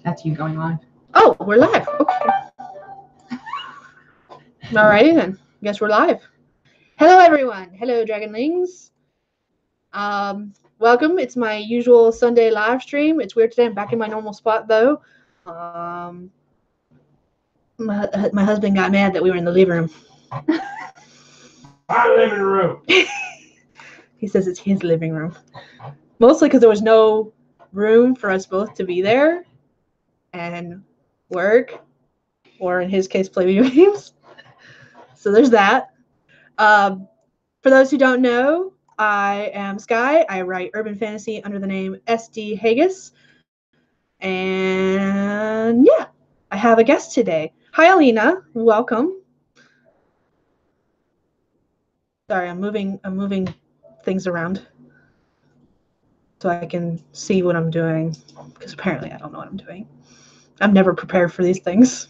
That's you going live. Oh, we're live. Okay. Alrighty then. Guess we're live. Hello everyone. Hello Dragonlings. Welcome. It's my usual Sunday live stream. It's weird today. I'm back in my normal spot though. My husband got mad that we were in the living room. My living room. He says it's his living room. Mostly because there was no room for us both to be there and work, or in his case, play video games. So there's that. For those who don't know, I am Sky. I write urban fantasy under the name SD Haggis. And yeah, I have a guest today. Hi, Alina. Welcome. Sorry, I'm moving things around so I can see what I'm doing, because apparently I don't know what I'm doing. I'm never prepared for these things.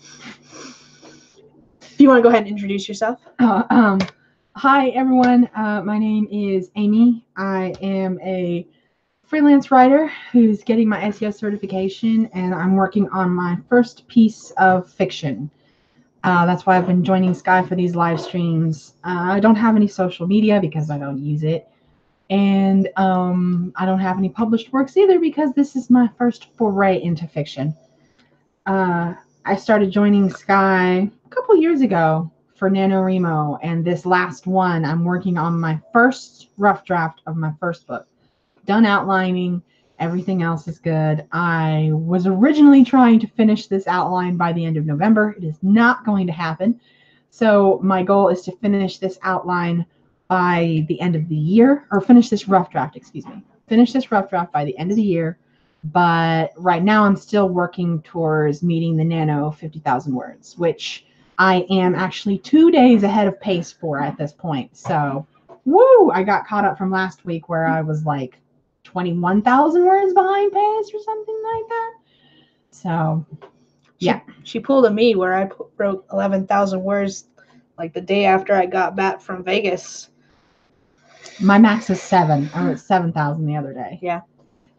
Do you want to go ahead and introduce yourself? Hi, everyone. My name is Amy. I am a freelance writer who's getting my SEO certification, and I'm working on my first piece of fiction. That's why I've been joining Sky for these live streams. I don't have any social media because I don't use it. And I don't have any published works either because this is my first foray into fiction. I started joining Sky a couple years ago for NaNoWriMo, and this last one, I'm working on my first rough draft of my first book. Done outlining, everything else is good. I was originally trying to finish this outline by the end of November. It is not going to happen. So my goal is to finish this outline by the end of the year, or finish this rough draft, excuse me. Finish this rough draft by the end of the year. But right now I'm still working towards meeting the Nano 50,000 words, which I am actually 2 days ahead of pace for at this point. So, woo! I got caught up from last week where I was like 21,000 words behind pace or something like that. So, yeah. She pulled a me where I wrote 11,000 words like the day after I got back from Vegas. My max is 7. I wrote 7,000 the other day. Yeah.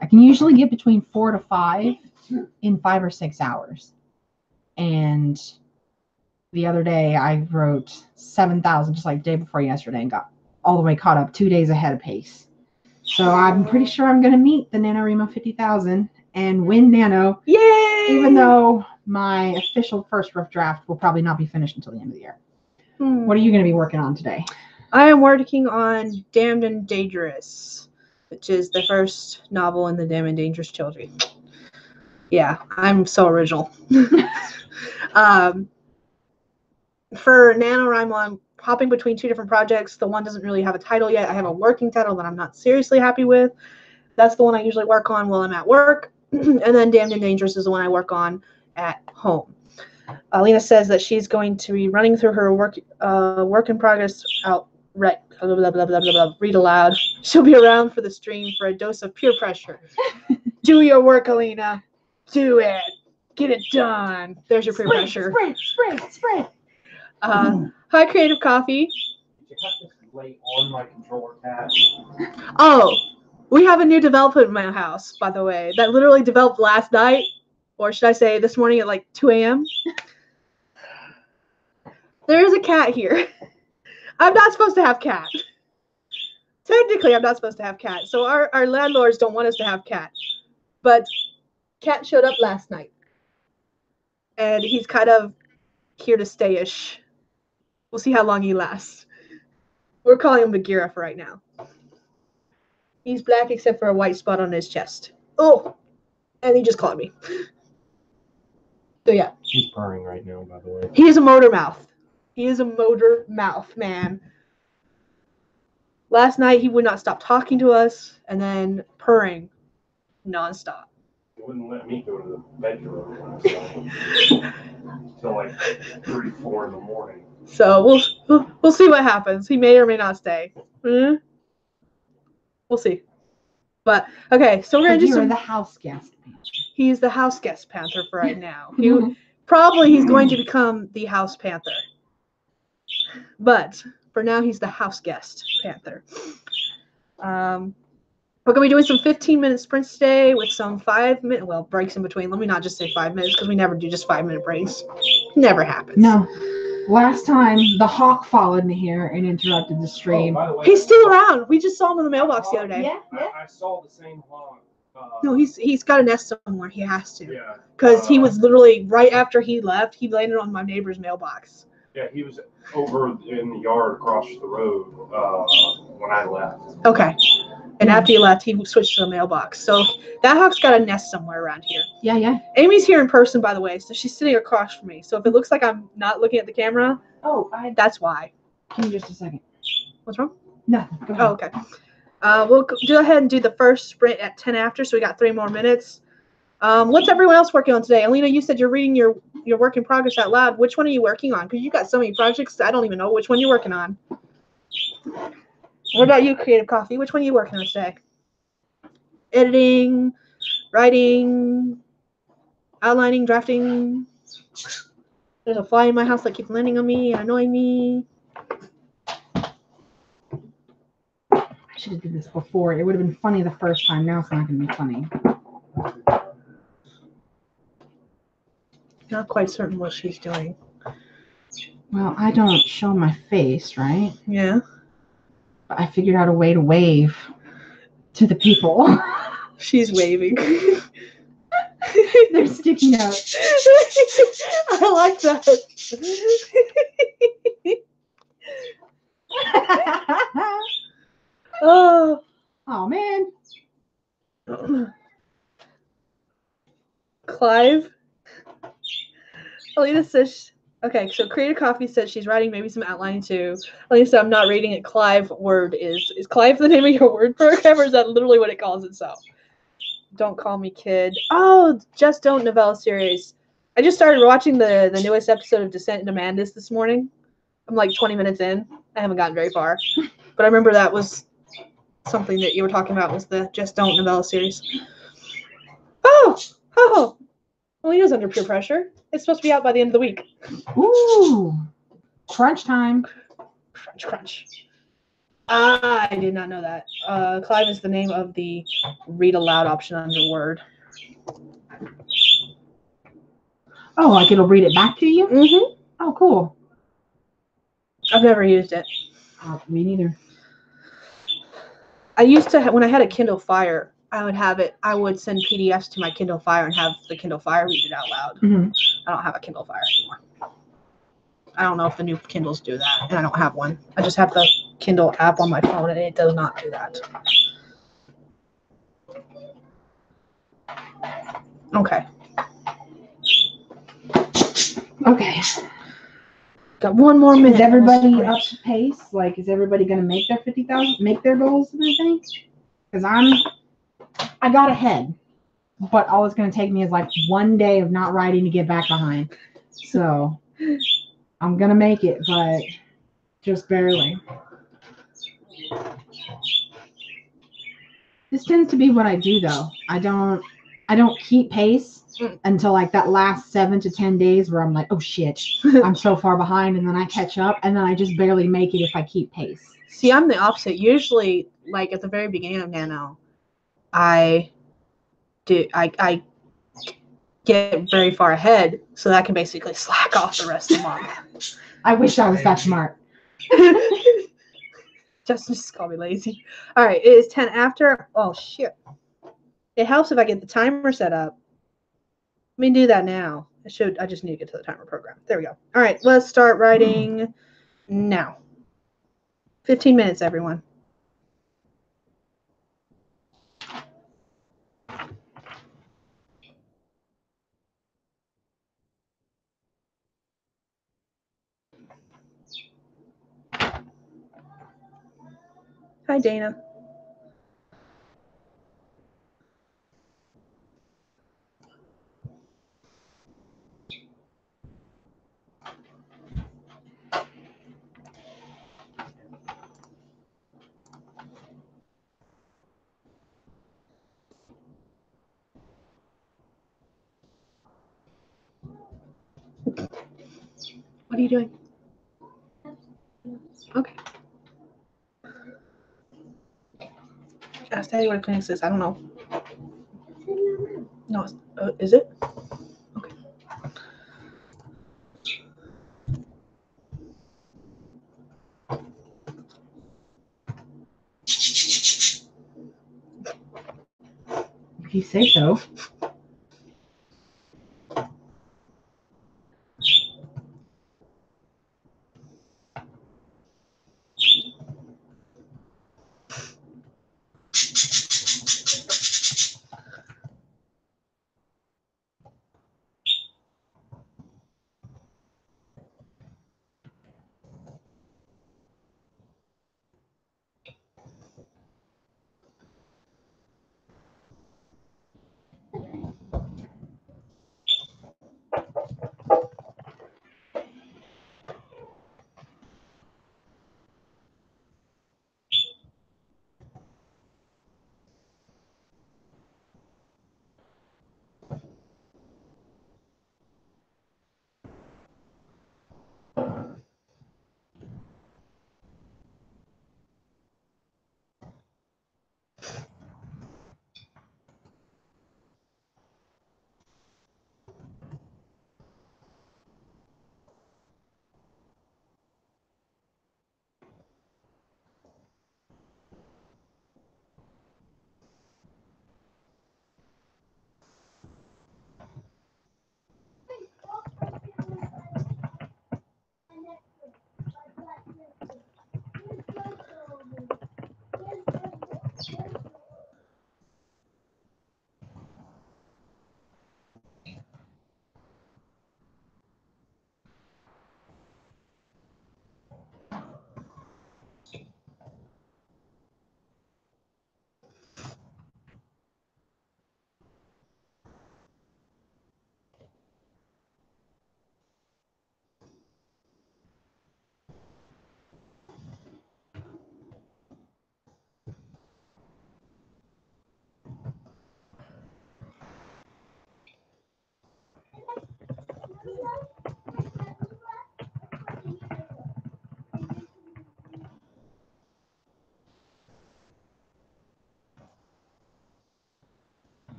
I can usually get between 4 to 5 in 5 or 6 hours. And the other day I wrote 7,000 just like the day before yesterday and got all the way caught up 2 days ahead of pace. So I'm pretty sure I'm going to meet the NaNoWriMo 50,000 and win Nano. Yay! Even though my official first rough draft will probably not be finished until the end of the year. What are you going to be working on today? I am working on Damned and Dangerous, which is the first novel in the Damned and Dangerous trilogy. Yeah, I'm so original. For NaNoWriMo, I'm hopping between 2 different projects. The one doesn't really have a title yet. I have a working title that I'm not seriously happy with. That's the one I usually work on while I'm at work. And then Damned and Dangerous is the one I work on at home. Alina says that she's going to be running through her work in progress read aloud. She'll be around for the stream for a dose of peer pressure. Do your work, Alina. Do it. Get it done. There's your peer pressure. Sprint. Hi, Creative Coffee. Did you have this lay on my controller pad? Oh, we have a new development in my house, by the way, that literally developed last night, or should I say this morning at like 2 a.m. There is a cat here. I'm not supposed to have cat. Technically, I'm not supposed to have cat. So our landlords don't want us to have cat. But cat showed up last night. And he's kind of here to stay-ish. We'll see how long he lasts. We're calling him Bagheera for right now. He's black except for a white spot on his chest. Oh! And he just called me. So yeah. She's purring right now, by the way. He is a motor mouth. He is a motor mouth, man. Last night, he would not stop talking to us and then purring nonstop. He wouldn't let me go to the bedroom last night until like 3, 4 in the morning. So we'll see what happens. He may or may not stay. We'll see. But okay, so we're gonna do some. The house guest. He's the house guest panther for right now. He's going to become the house panther. But for now, he's the house guest panther. We're going to be doing some 15-minute sprints today with some 5-minute, well, breaks in between. Let me not just say 5 minutes because we never do just 5-minute breaks. Never happens. No. Last time, the hawk followed me here and interrupted the stream. Oh, by the way, He's still around. We just saw him in the mailbox the other day. Yeah. I saw the same hawk. No, he's got a nest somewhere. He has to. Yeah. Because he was literally, right after he left, he landed on my neighbor's mailbox. Yeah, he was over in the yard across the road when I left. Okay. And after he left, he switched to the mailbox. So that hawk's got a nest somewhere around here. Yeah. Amy's here in person, by the way, so she's sitting across from me. So if it looks like I'm not looking at the camera, that's why. Give me just a second. What's wrong? Nothing. Go ahead. Oh, okay. We'll go ahead and do the first sprint at 10 after, so we got 3 more minutes. What's everyone else working on today? Alina, you said you're reading your work in progress out loud. Which one are you working on? Because you got so many projects, I don't even know which one you're working on. What about you, Creative Coffee? Which one are you working on today? Editing, writing, outlining, drafting. There's a fly in my house that keeps landing on me and annoying me. I should have did this before. It would have been funny the first time. Now it's not going to be funny. Not quite certain what she's doing. Well, I don't show my face, right? Yeah. But I figured out a way to wave to the people. She's waving. They're sticky notes. I like that. Oh man. Clive. Alina says, okay, so Creative Coffee said she's writing maybe some outlining too. Alina said, I'm not reading it. Clive word is Clive the name of your word program, or is that literally what it calls itself? Don't call me kid. Oh, Just Don't novella series. I just started watching the newest episode of Descent into Madness this morning. I'm like 20 minutes in. I haven't gotten very far. But I remember that was something that you were talking about, was the Just Don't novella series. Oh, Alina's under peer pressure. It's supposed to be out by the end of the week. Ooh, crunch time. Crunch. I did not know that. Clive is the name of the read aloud option under Word. Oh, like it'll read it back to you? Mm-hmm. Oh, cool. I've never used it. Me neither. I used to, when I had a Kindle Fire, I would send PDFs to my Kindle Fire and have the Kindle Fire read it out loud. Mm-hmm. I don't have a Kindle Fire anymore. I don't know if the new Kindles do that, and I don't have one. I just have the Kindle app on my phone, and it does not do that. Okay. Okay. Got 1 more minute. Is everybody up to pace? Like, is everybody going to make their 50,000, make their goals and everything? Because I got ahead, but all it's going to take me is like 1 day of not writing to get back behind. So I'm going to make it, but just barely. This tends to be what I do, though. I don't keep pace until like that last 7 to 10 days where I'm like, oh shit, I'm so far behind, and then I catch up, and then I just barely make it if I keep pace. See, I'm the opposite. Usually, like at the very beginning of Nano, I get very far ahead, so that I can basically slack off the rest of the month. I wish I was that smart. Just call me lazy. All right, it is 10 after. Oh shit! It helps if I get the timer set up. Let me do that now. I just need to get to the timer program. There we go. All right, let's start writing now. 15 minutes, everyone. Hi, Dana. What are you doing? Okay. Just tell you what a Kleenex is. I don't know. No, is it? Okay. If you say so.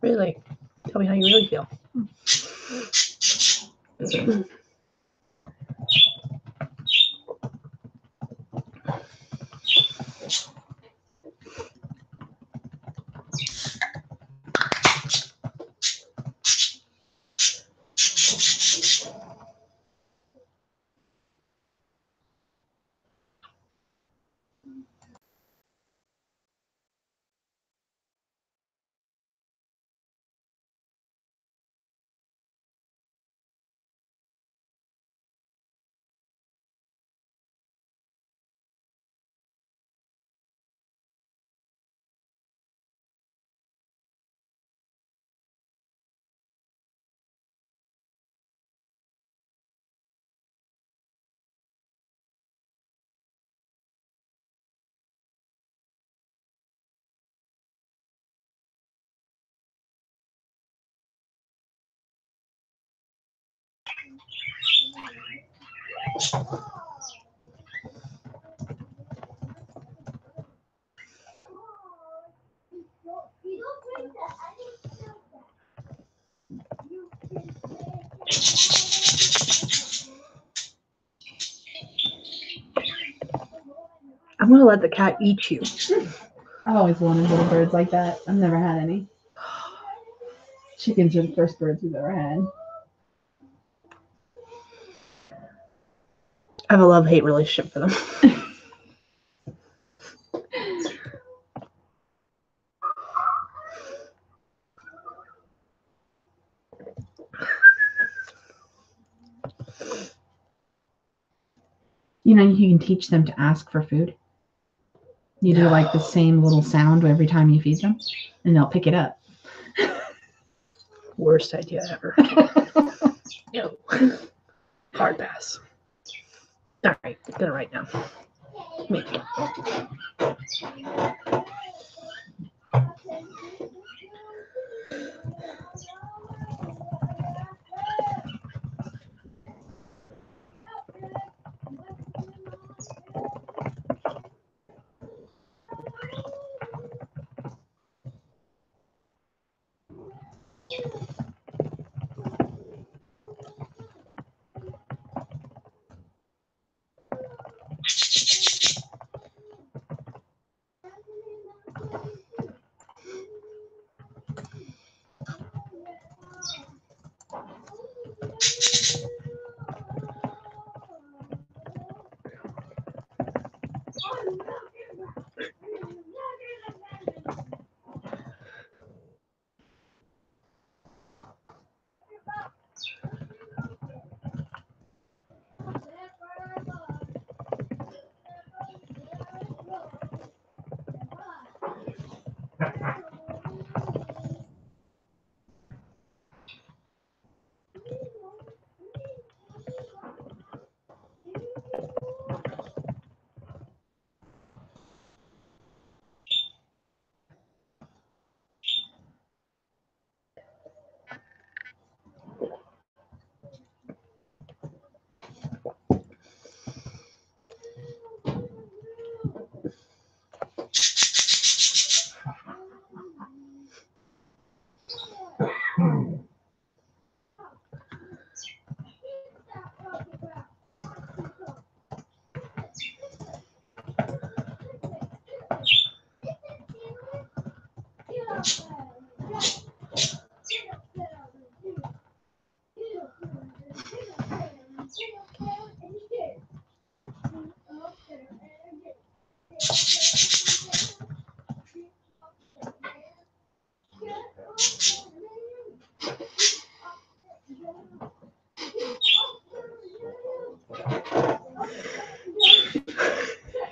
Really? Tell me how you really feel. I'm gonna let the cat eat you. I always wanted little birds like that. I've never had any. Chickens are the first birds we've ever had. I have a love-hate relationship for them. You know, you can teach them to ask for food. You do like the same little sound every time you feed them, and they'll pick it up. Worst idea ever. No. Hard pass. All right, gonna write now. Maybe.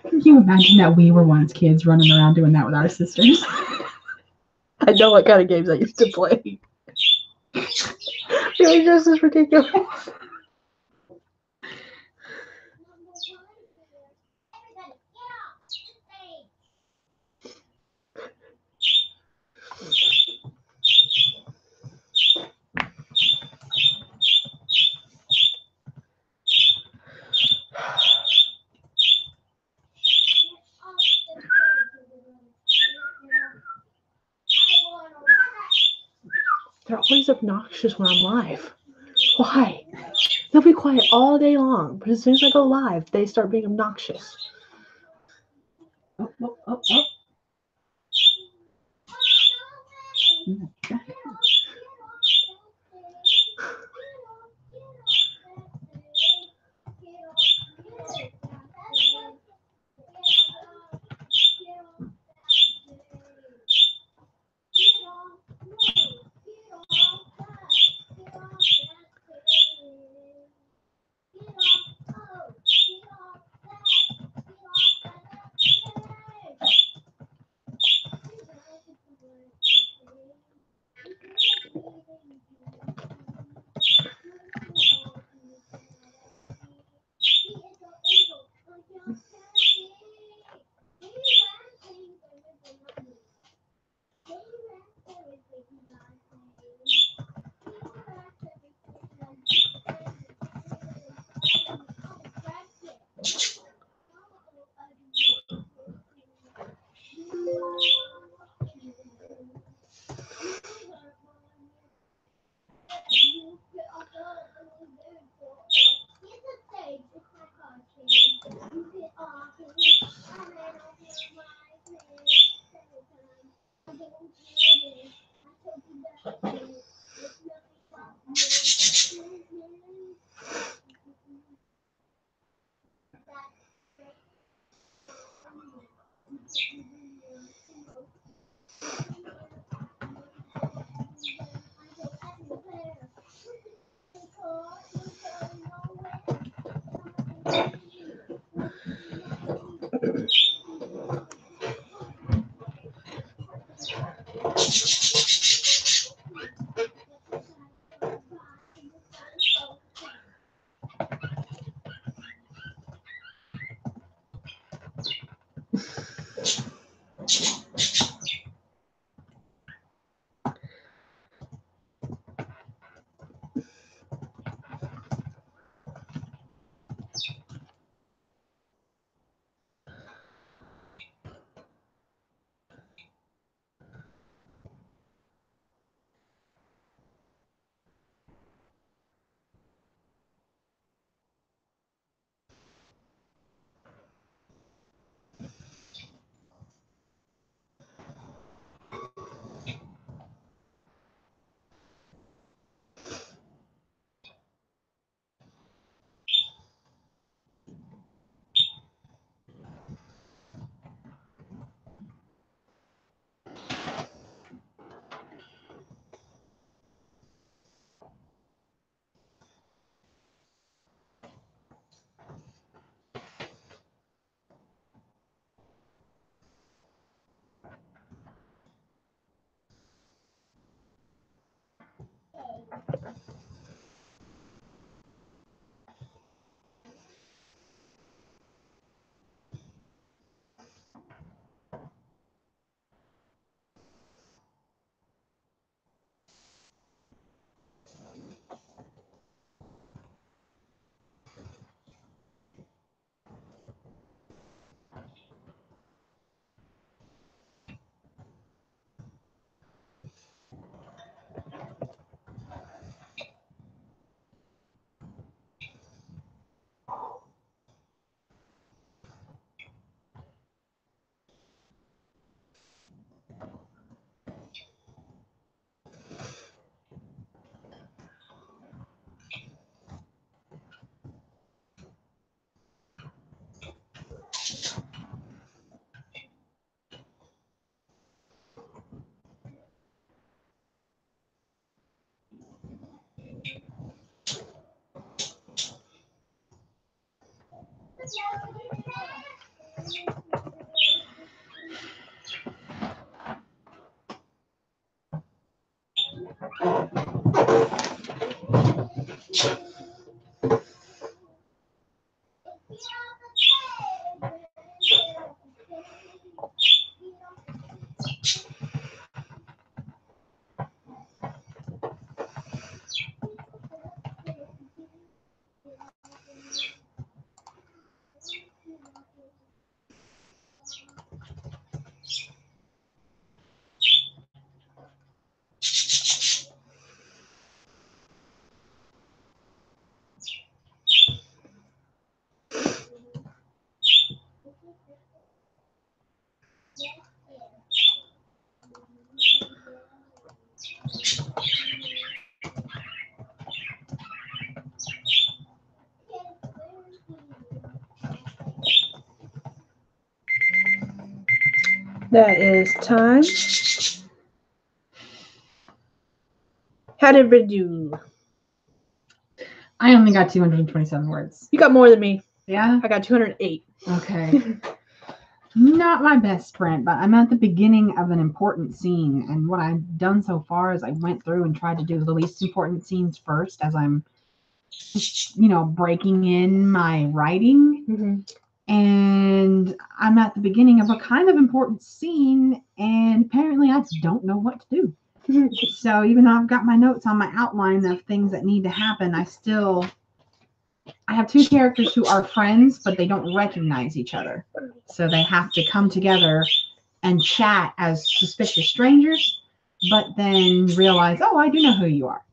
Can you imagine that we were once kids running around doing that with our sisters? I know what kind of games I used to play. It was just as ridiculous. They're always obnoxious when I'm live. Why? They'll be quiet all day long, but as soon as I go live, they start being obnoxious. Oh, oh, oh, oh. That is time. How did we do? I only got 227 words. You got more than me. Yeah? I got 208. Okay. Not my best sprint, but I'm at the beginning of an important scene. And what I've done so far is I went through and tried to do the least important scenes first as I'm, breaking in my writing. Mm-hmm. And I'm at the beginning of a kind of important scene, and apparently I don't know what to do. So even though I've got my notes on my outline of things that need to happen, I have two characters who are friends, but they don't recognize each other. So they have to come together and chat as suspicious strangers, but then realize, oh, I do know who you are.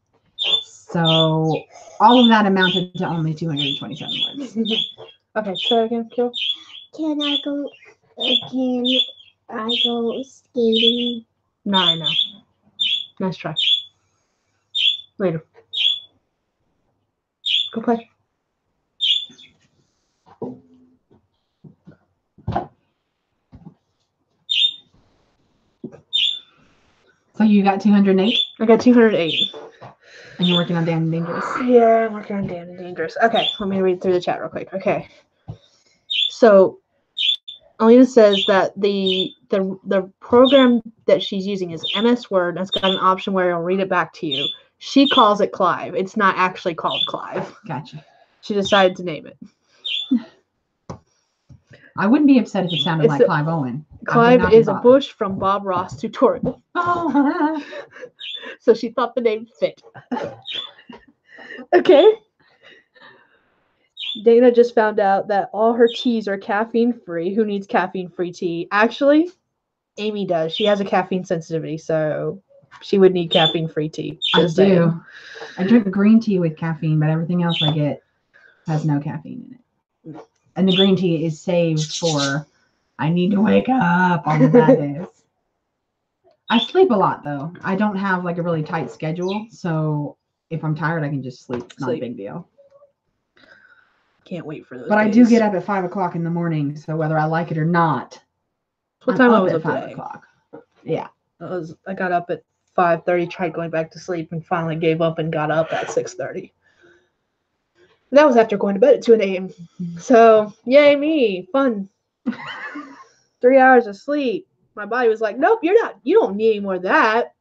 So all of that amounted to only 227 words. Okay, try again, Kill. Can I go again? I go skating. Not right now. Nice try. Later. Go play. So you got 208? I got 208. And you're working on Damned and Dangerous? Yeah, I'm working on Damned and Dangerous. Okay, let me read through the chat real quick. Okay. So, Alina says that the program that she's using is MS Word. And it's got an option where it'll read it back to you. She calls it Clive. It's not actually called Clive. Gotcha. She decided to name it. I wouldn't be upset if it sounded like Clive Owen. Clive is a bush from Bob Ross tutorial. Oh. So she thought the name fit. Okay. Dana just found out that all her teas are caffeine free. Who needs caffeine free tea? Actually, Amy does. She has a caffeine sensitivity, so she would need caffeine free tea. I do. I drink green tea with caffeine, but everything else I get has no caffeine in it. And the green tea is saved for I need to wake up on the bad days. I sleep a lot though. I don't have like a really tight schedule, so if I'm tired, I can just sleep. It's not a big deal. Can't wait for those. But days. I do get up at 5 o'clock in the morning, so whether I like it or not, what time I was up 5 today? o'clock. Yeah. I got up at 5:30, tried going back to sleep, and finally gave up and got up at 6:30. That was after going to bed at 2 a.m. So yay me, fun. 3 hours of sleep. My body was like, nope, you don't need any more of that.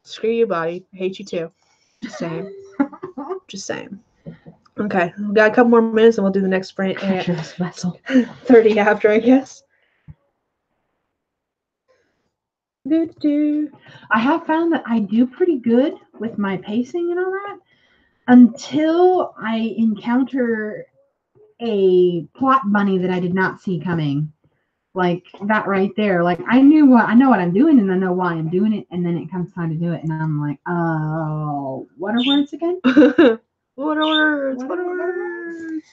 Screw you, body. I hate you too. Just saying. Just saying. Okay, we got a couple more minutes and we'll do the next sprint at 30 after, I guess. I have found that I do pretty good with my pacing and all that until I encounter a plot bunny that I did not see coming. Like that right there. Like I know what I'm doing and I know why I'm doing it, and then it comes time to do it and I'm like, oh, what are words again? What are words?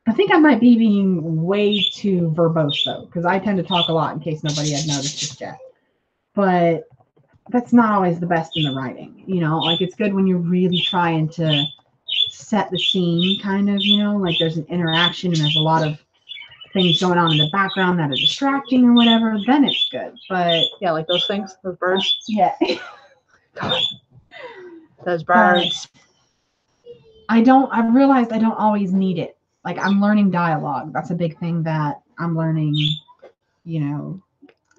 I think I might be being way too verbose though, because I tend to talk a lot in case nobody had noticed just yet. But that's not always the best in the writing, you know. Like it's good when you're really trying to set the scene, kind of, you know, like there's an interaction and there's a lot of things going on in the background that are distracting or whatever. Then it's good. But yeah, like those things, those birds. Yeah. God. Those birds. I've realized I don't always need it. Like I'm learning dialogue. That's a big thing that I'm learning, you know.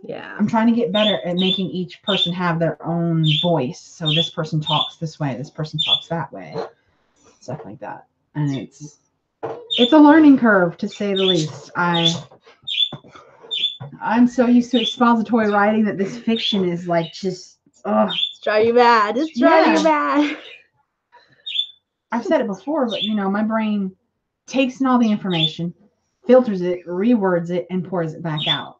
Yeah. I'm trying to get better at making each person have their own voice. So this person talks this way, this person talks that way. Stuff like that. And it's a learning curve, to say the least. I'm so used to expository writing that this fiction is like just it's driving you mad. It's driving you mad. I've said it before, but you know, my brain takes in all the information, filters it, rewords it, and pours it back out.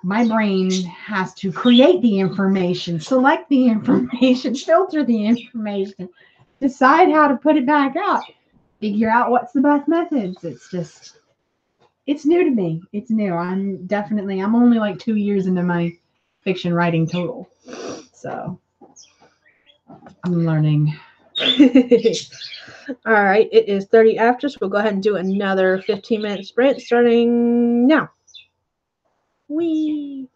My brain has to create the information, select the information, filter the information, decide how to put it back out, figure out what's the best methods. It's new to me. It's new. I'm only like 2 years into my fiction writing total. So I'm learning. All right, it is 30 after, so we'll go ahead and do another 15-minute sprint starting now. Whee!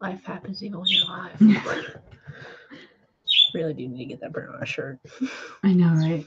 Life happens even when you're alive. Really do need to get that print on a shirt. I know, right?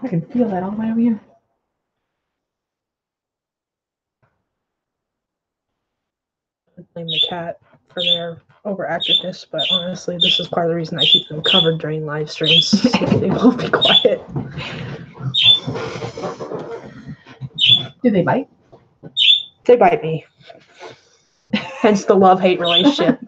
I can feel that all the way over here. I blame the cat for their overactiveness, but honestly, this is part of the reason I keep them covered during live streams. So they won't be quiet. Do they bite? They bite me. Hence the love-hate relationship.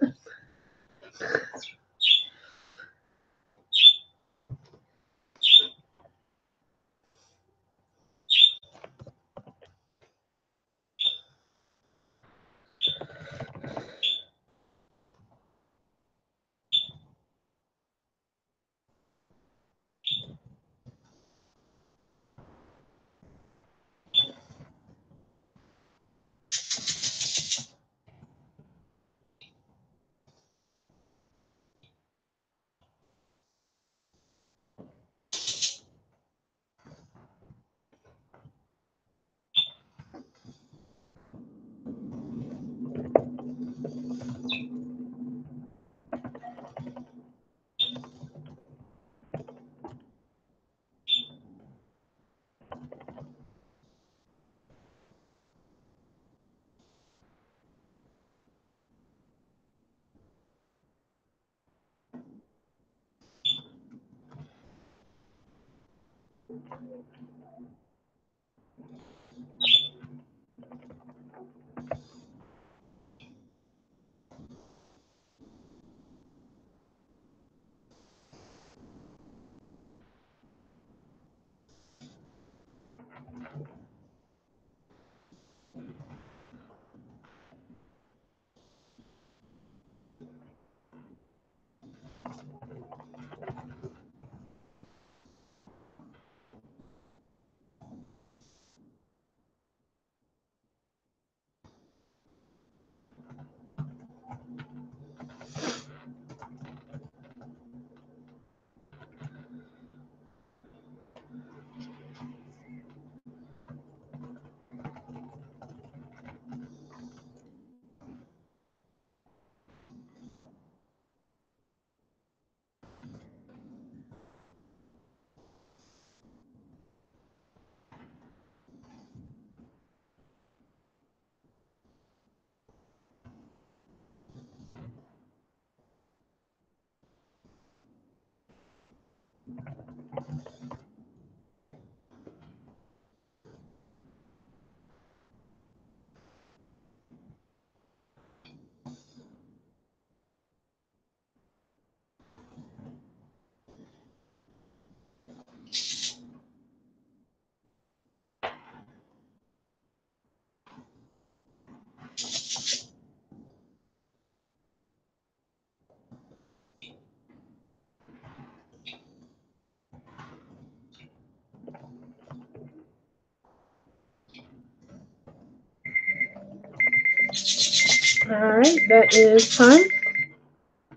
All right, that is time.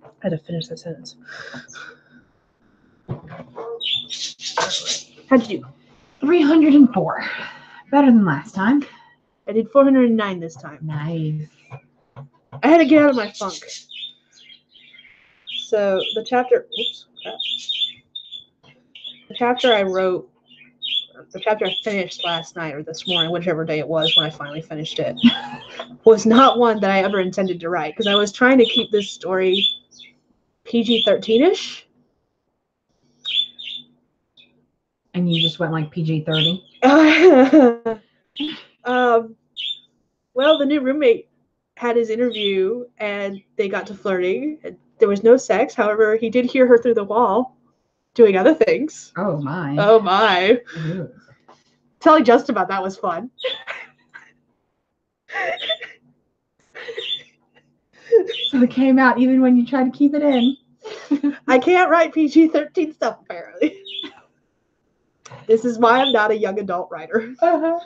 I had to finish that sentence. How'd you do? 304. Better than last time. I did 409 this time. Nice. I had to get out of my funk. So the chapter, oops, crap. The chapter I wrote, the chapter I finished last night or this morning, whichever day it was when I finally finished it, was not one that I ever intended to write because I was trying to keep this story PG-13-ish. And you just went like PG-30? Well, the new roommate had his interview and they got to flirting. There was no sex. However, he did hear her through the wall doing other things. Oh my. Oh my. Ooh. Telling Justin about that was fun. So it came out even when you tried to keep it in. I can't write PG-13 stuff, apparently. This is why I'm not a young adult writer. I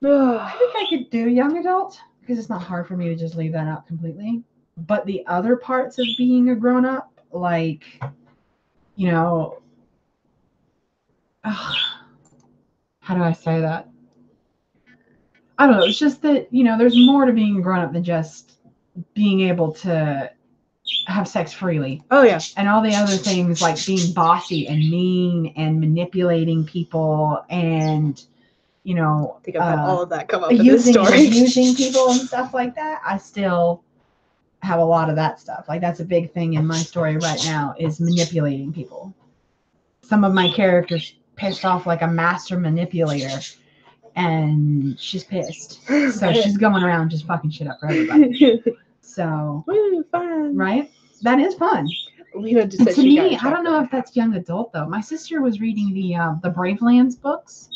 think I could do young adult because it's not hard for me to just leave that out completely. But the other parts of being a grown-up, like, you know, how do I say that? I don't know. It's just that, you know, there's more to being a grown-up than just being able to have sex freely. Oh yeah. And all the other things like being bossy and mean and manipulating people and, you know, I think I've had all of that come up in this using and story. abusing people and stuff like that. I still have a lot of that stuff. Like that's a big thing in my story right now is manipulating people. Some of my characters pissed off like a master manipulator, and she's pissed. So she's going around just fucking shit up for everybody. So Woo, fun. right, that is fun. Lena just said To she got me, a I don't know chocolate. if that's young adult though. My sister was reading the Bravelands books.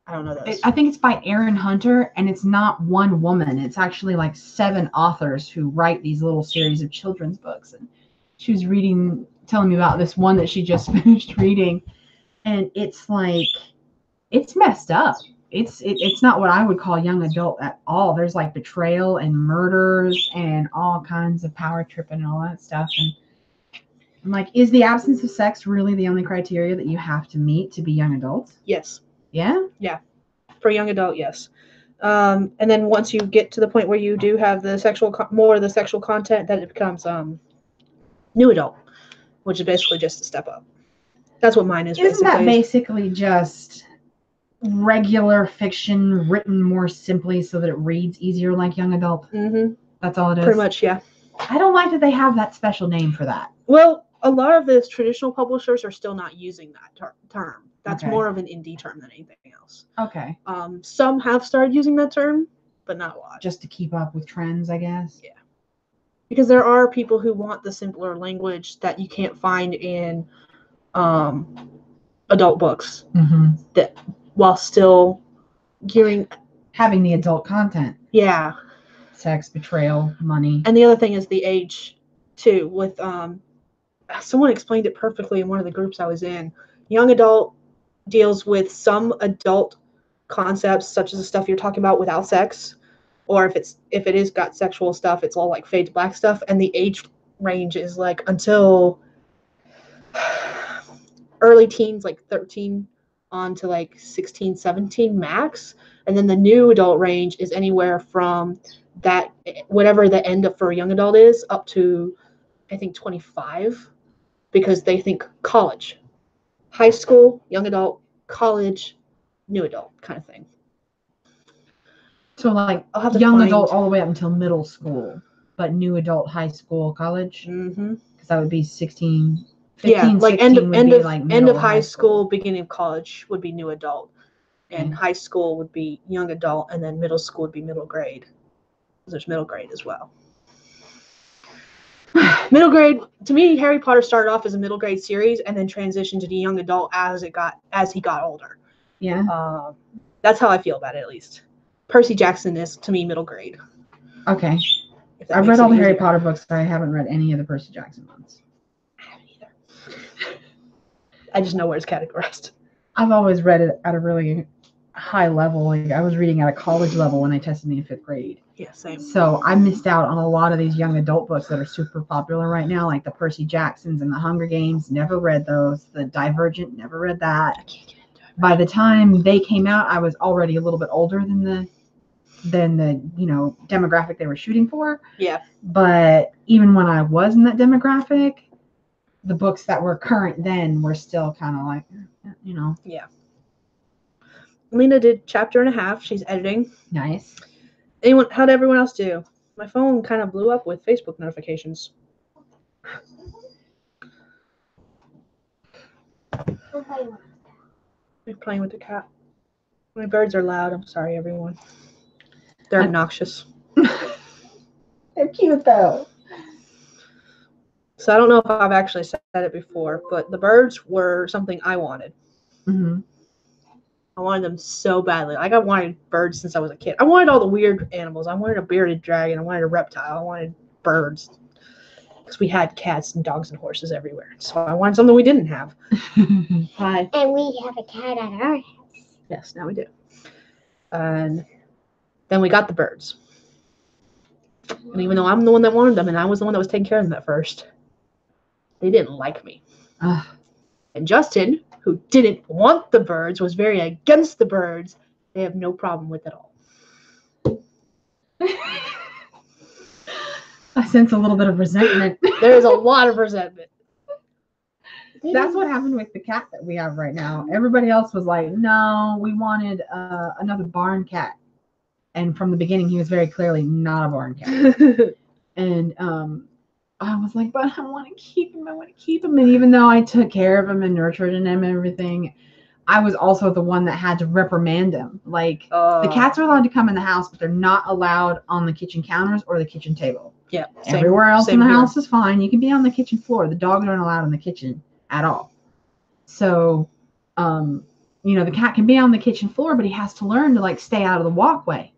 I don't know those. I think it's by Erin Hunter, and it's not one woman. It's actually like 7 authors who write these little series of children's books. And she was telling me about this one that she just finished reading, and it's like, it's messed up. It's not what I would call young adult at all. There's like betrayal and murders and all kinds of power tripping and all that stuff. And I'm like, is the absence of sex really the only criteria that you have to meet to be young adults? Yes. Yeah. For young adult, yes. And then once you get to the point where you do have the more of the sexual content, then it becomes new adult, which is basically just a step up. That's what mine is. Isn't that basically just regular fiction written more simply so that it reads easier like young adult? Mm-hmm. That's all it is? Pretty much, yeah. I don't like that they have that special name for that. Well, a lot of the traditional publishers are still not using that term. That's Okay. more of an indie term than anything else. Okay. Some have started using that term, but not a lot. Just to keep up with trends, I guess. Yeah. Because there are people who want the simpler language that you can't find in adult books, that while still having the adult content. Yeah. Sex, betrayal, money. And the other thing is the age too. With someone explained it perfectly in one of the groups I was in. Young adult deals with some adult concepts, such as the stuff you're talking about without sex, or if it is got sexual stuff, it's all like fade to black stuff. And the age range is like until early teens, like 13 on to like 16, 17 max. And then the new adult range is anywhere from that, whatever the end of for a young adult is, up to I think 25, because they think college, high school, young adult, college, new adult kind of thing. So like young adult all the way up until middle school, but new adult, high school, college. Because that would be 16. 15, yeah, like 16 end of high school, beginning of college would be new adult, and high school would be young adult, and then middle school would be middle grade. There's middle grade as well. Middle grade, to me, Harry Potter started off as a middle grade series and then transitioned to the young adult as he got older. Yeah. That's how I feel about it, at least. Percy Jackson is, to me, middle grade. Okay. I've read all the Harry Potter books, but I haven't read any of the Percy Jackson ones. I haven't either. I just know where it's categorized. I've always read it at a really high level. Like I was reading at a college level when they tested me in 5th grade. Yeah, same. So I missed out on a lot of these young adult books that are super popular right now, like the Percy Jacksons and the Hunger Games. Never read those. The Divergent, never read that. I can't get into it. By the time they came out, I was already a little bit older than the demographic they were shooting for. Yeah. But even when I was in that demographic, the books that were current then were still kind of like, Yeah. Lena did chapter and a half. She's editing. Nice. How'd everyone else do? My phone kind of blew up with Facebook notifications. I'm playing with the cat. My birds are loud. I'm sorry, everyone. They're obnoxious. They're cute, though. So I don't know if I've actually said it before, but the birds were something I wanted. Mm-hmm. I wanted them so badly. Like I wanted birds since I was a kid. I wanted all the weird animals. I wanted a bearded dragon. I wanted a reptile. I wanted birds. Because we had cats and dogs and horses everywhere. So I wanted something we didn't have. Hi. And we have a cat at our house. Yes, now we do. And then we got the birds. And even though I'm the one that wanted them and I was the one that was taking care of them at first, they didn't like me. And Justin, who didn't want the birds, was very against the birds. They have no problem with it all. I sense a little bit of resentment. There is a lot of resentment. That's what happened with the cat that we have right now. Everybody else was like, no, we wanted another barn cat. And from the beginning, he was very clearly not a barn cat. And I was like, but I want to keep him. I want to keep him. And even though I took care of him and nurtured him and everything, I was also the one that had to reprimand him. Like, the cats are allowed to come in the house, but they're not allowed on the kitchen counters or the kitchen table. Yeah. Everywhere else in the house is fine. You can be on the kitchen floor. The dogs aren't allowed in the kitchen at all. So, the cat can be on the kitchen floor, but he has to learn to like stay out of the walkway.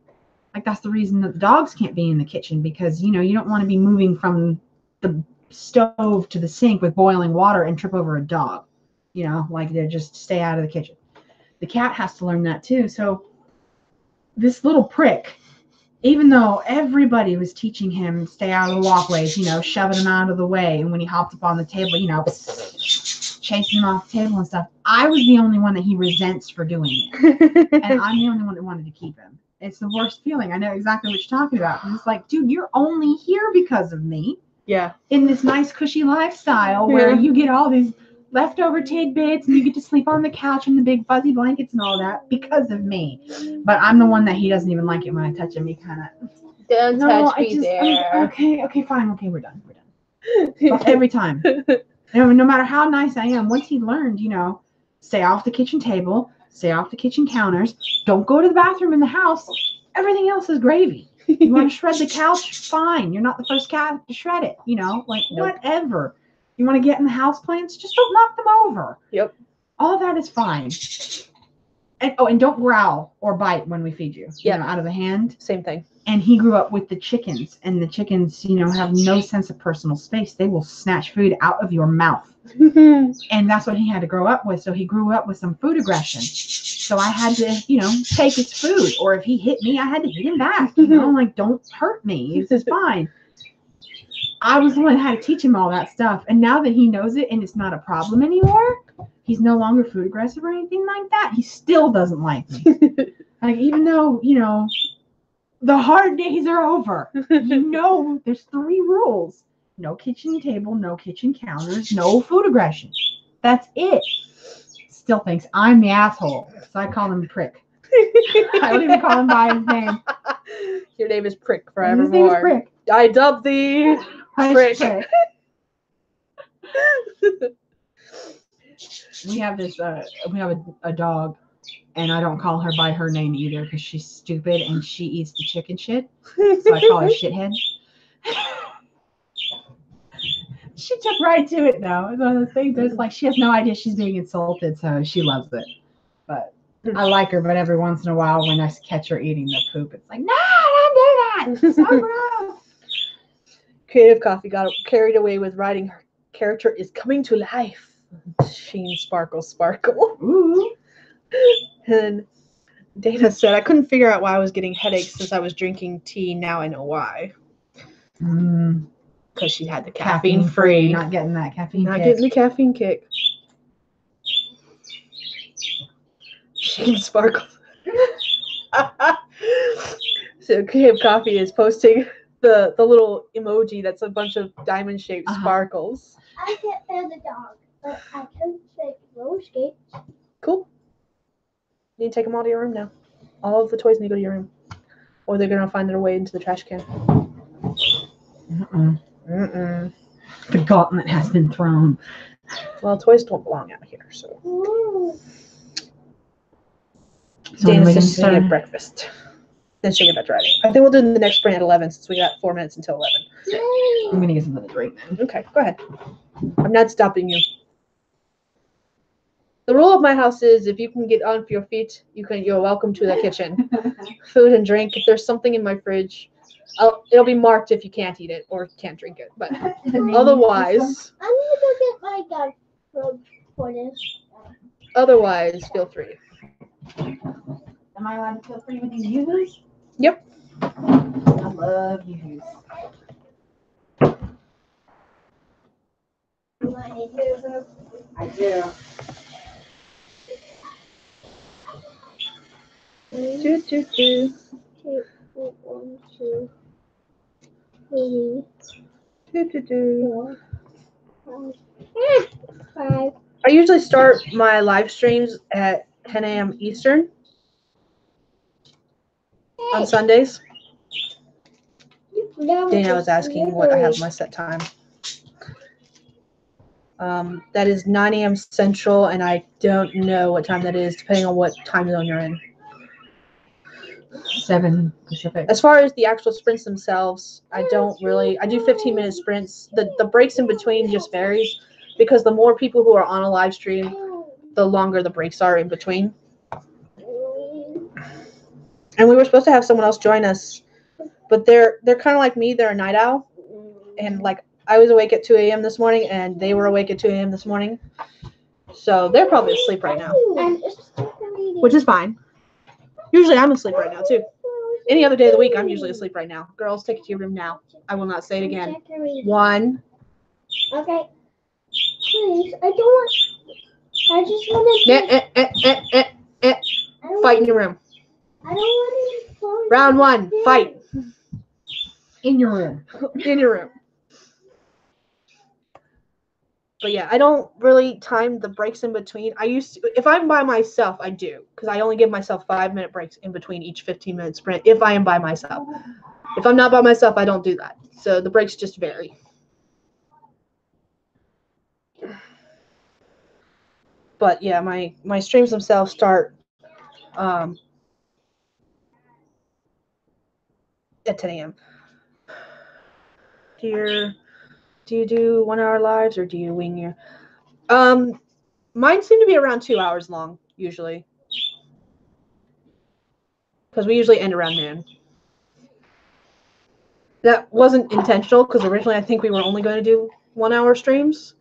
Like, that's the reason that the dogs can't be in the kitchen, because, you don't want to be moving from the stove to the sink with boiling water and trip over a dog. Like, they just stay out of the kitchen. The cat has to learn that too. So this little prick, even though everybody was teaching him stay out of the walkways, shoving him out of the way, and when he hopped up on the table, chasing him off the table and stuff, I was the only one that he resents for doing it. And I'm the only one that wanted to keep him. It's the worst feeling. I know exactly what you're talking about. And it's like, dude, you're only here because of me. Yeah. In this nice, cushy lifestyle where you get all these leftover tidbits and you get to sleep on the couch in the big fuzzy blankets and all that because of me. But I'm the one that he doesn't even like it when I touch him. He kind of, don't touch me there. Okay, fine. Okay, we're done. But every time. No matter how nice I am, once he learned, stay off the kitchen table, stay off the kitchen counters, don't go to the bathroom in the house. Everything else is gravy. You want to shred the couch? Fine. You're not the first cat to shred it. Whatever. You want to get in the house plants? Just don't knock them over. Yep. All that is fine. And don't growl or bite when we feed you. Out of the hand. Same thing. And he grew up with the chickens, and the chickens, have no sense of personal space. They will snatch food out of your mouth. And that's what he had to grow up with. So he grew up with some food aggression. So I had to, take his food. Or if he hit me, I had to hit him back. Like, don't hurt me. This is fine. I was the one that had to teach him all that stuff. And now that he knows it and it's not a problem anymore, he's no longer food aggressive or anything like that. He still doesn't like me. Like, even though, the hard days are over. There's 3 rules. No kitchen table, no kitchen counters, no food aggression. That's it. Still thinks I'm the asshole. So I call him Prick. I don't even call him by his name. Your name is Prick forevermore. His name is Prick. I dub thee Prick. We have this. We have a dog. And I don't call her by her name either because she's stupid and she eats the chicken shit. So I call her Shithead. She took right to it, though. It's one of those things that's like she has no idea she's being insulted, so she loves it. But I like her, but every once in a while when I catch her eating the poop, it's like, no, don't do that. It's so gross. Creative Coffee got carried away with writing her character is coming to life. Sheen, sparkle, sparkle. Ooh. And Dana said, I couldn't figure out why I was getting headaches since I was drinking tea. Now I know why. Because she had the caffeine free. Not getting that caffeine Not kick. getting the caffeine kick. Sheen sparkle. So Creative Coffee is posting the little emoji that's a bunch of diamond-shaped sparkles. I can't bear the dog, but I can take roller skates. Cool. You need to take them all to your room now. All of the toys need to go to your room. Or they're going to find their way into the trash can. The gauntlet has been thrown. Well, toys don't belong out here, so. Ooh. Dana says she's going to get breakfast. Then she'll get back to writing. I think we'll do the next sprint at 11 since we got 4 minutes until 11. I'm going to get some of the drink then. Okay, go ahead. I'm not stopping you. The rule of my house is if you can get on your feet, you're welcome to the kitchen. Food and drink. If there's something in my fridge, it'll be marked if you can't eat it or can't drink it. But otherwise, I'm gonna go get my dog food for this. otherwise, feel free. Am I allowed to feel free with these yoo-hoos? Yep. I love yoo-hoos. I do. Do. 1, 2, 3, Doo-doo-doo. 4, 5. I usually start my live streams at 10 a.m. Eastern on Sundays. Dana was asking what I have my set time. That is 9 a.m. Central, and I don't know what time that is, depending on what time zone you're in. 7 Pacific. As far as the actual sprints themselves, I do 15-minute sprints. The breaks in between just varies, because the more people who are on a live stream, the longer the breaks are in between. And we were supposed to have someone else join us, but they're kind of like me. They're a night owl, and like I was awake at 2 a.m. this morning, and they were awake at 2 a.m. this morning, so they're probably asleep right now, which is fine. Usually I'm asleep right now too. Any other day of the week, I'm usually asleep right now. Girls, take it to your room now. I will not say it again. 1. Okay. Please, I don't want. I just want to. Fight in your room. I don't want to. Round 1, fight. In your room. In your room. But yeah, I don't really time the breaks in between. I used to, if I'm by myself, I do, because I only give myself 5-minute breaks in between each 15-minute sprint if I am by myself. If I'm not by myself, I don't do that. So the breaks just vary. But yeah, my streams themselves start at 10 a.m. Do you do 1-hour lives, or do you wing your? Mine seem to be around 2 hours long usually, because we usually end around noon. That wasn't intentional, because originally I think we were only going to do 1-hour streams,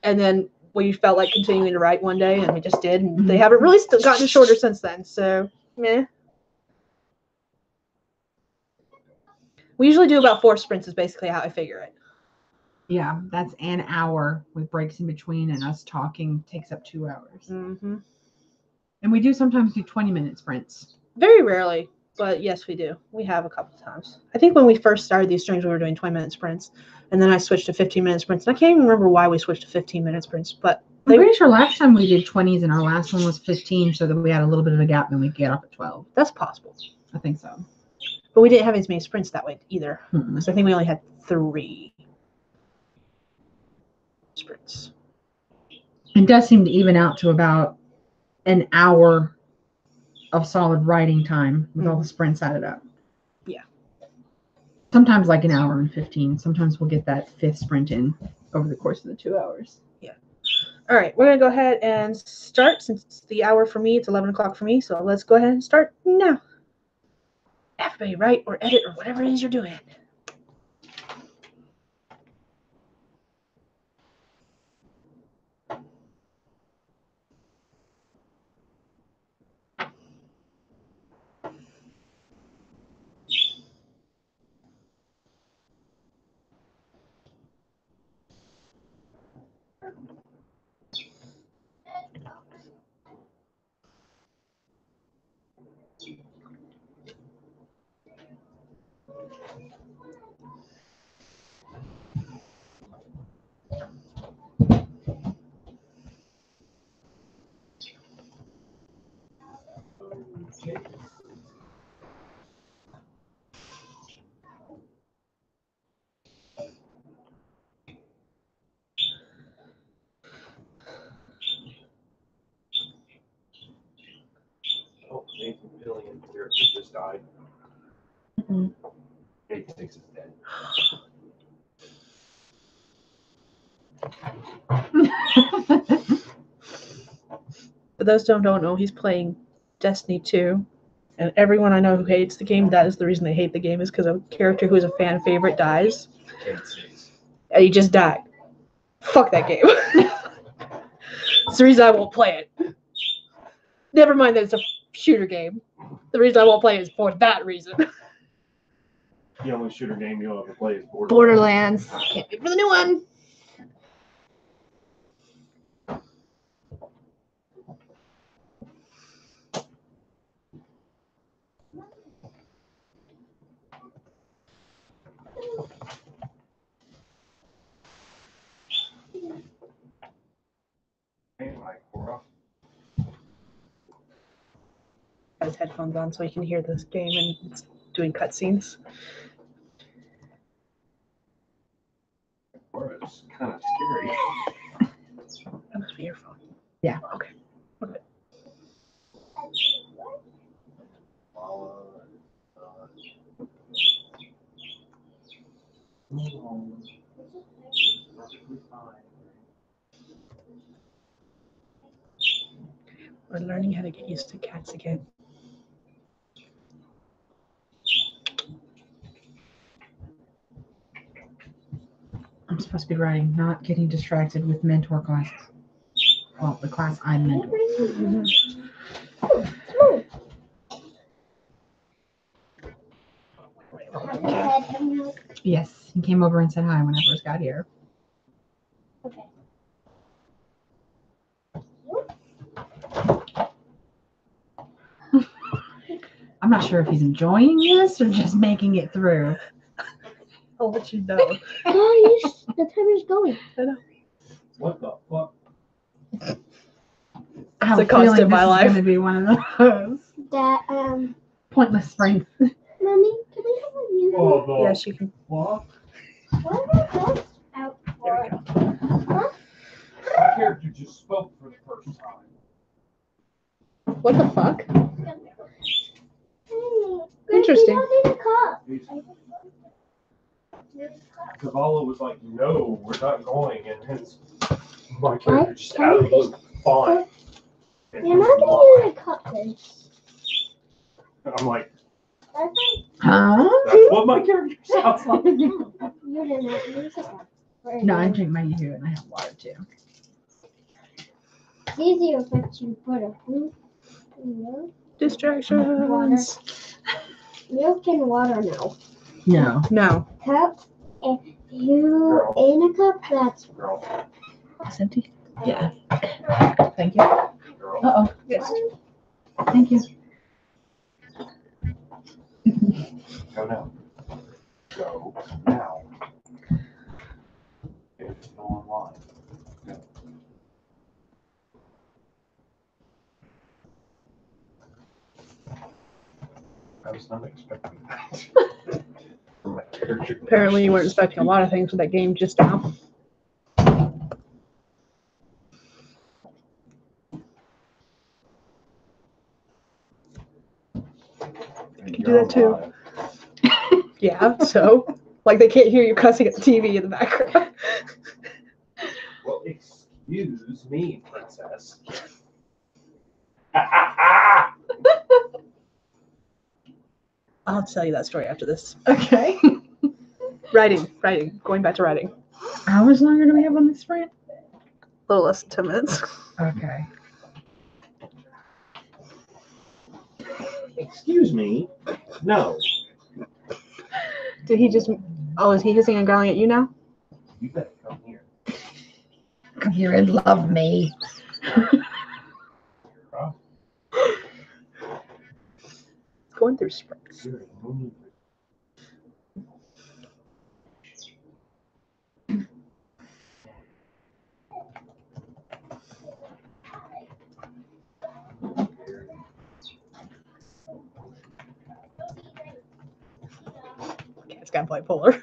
and then we felt like continuing to write one day, and we just did. And they haven't really gotten shorter since then. So meh. We usually do about 4 sprints is basically how I figure it. Yeah, that's an hour with breaks in between, and us talking takes up 2 hours. Mm-hmm. And we do sometimes do 20-minute sprints. Very rarely, but yes, we do. We have a couple of times. I think when we first started these streams, we were doing 20-minute sprints, and then I switched to 15-minute sprints. And I can't even remember why we switched to 15-minute sprints, but I'm pretty sure last time we did 20s, and our last one was 15, so that we had a little bit of a gap, and we get off at 12. That's possible. I think so. But we didn't have as many sprints that way either. Mm-mm. So I think we only had 3 sprints. It does seem to even out to about an hour of solid writing time with all the sprints added up. Yeah. Sometimes like an hour and 15. Sometimes we'll get that 5th sprint in over the course of the 2 hours. Yeah. All right, we're going to go ahead and start. Since it's the hour for me, it's 11 o'clock for me, so let's go ahead and start now. Everybody write or edit or whatever it is you're doing. Oh, Nathan Billion here just died. Mm-hmm. 86 is dead. For those who don't know, he's playing Destiny 2. And everyone I know who hates the game, that is the reason they hate the game, is because a character who is a fan favorite dies. And he just died. Fuck that game. That's the reason I won't play it. Never mind that it's a shooter game. The reason I won't play it is for that reason. The only shooter game you'll ever play is Borderlands. Can't wait for the new one. headphones on so he can hear this game and it's doing cutscenes. Or it's kind of scary. That must be your phone. Yeah. Okay. We're learning how to get used to cats again. I'm supposed to be writing, not getting distracted with mentor classes. Well, the class I mentor. Yes, he came over and said hi when I first got here. Okay. I'm not sure if he's enjoying this or just making it through. I'll let you know. The timer's going. I know. What the fuck? I have It's a a feeling constant this in my is life. going to be one of those Dad, pointless sprints. Mommy, can we have a music? Oh, the Yes, you can. what? What are those out There for? we go. My character just spoke for the first time. What the fuck? Hey, Interesting. You don't need a cup. Kavala was like, no, we're not going. And his, my character just out of the blue, fine. And You're he's not gonna use a cup then. I'm like, Huh? that's what my character sounds like. You didn't use a cup. No, I drink my yoo and I have water too. It's easier if you put a Distractions. milk and water now. No. No. Cup. If you in a cup, that's Girl, It's empty? Yeah. Thank you. girl. Uh-oh. Yes. Thank you. Go now. Go now. It's still online. Go. I was not expecting that. From my character. Apparently you weren't expecting a lot of things with that game just now. You can do that too. Yeah, so like they can't hear you cussing at the TV in the background. Well, excuse me, princess. I'll have to tell you that story after this. Okay. Writing. Going back to writing. How much longer do we have on this sprint? A little less than 10 minutes. Okay. Excuse me. No. Did he just? Oh, is he hissing and growling at you now? You better come here. Come here and love me. Huh? It's going through sprints. There is no need. Okay, it's got bipolar.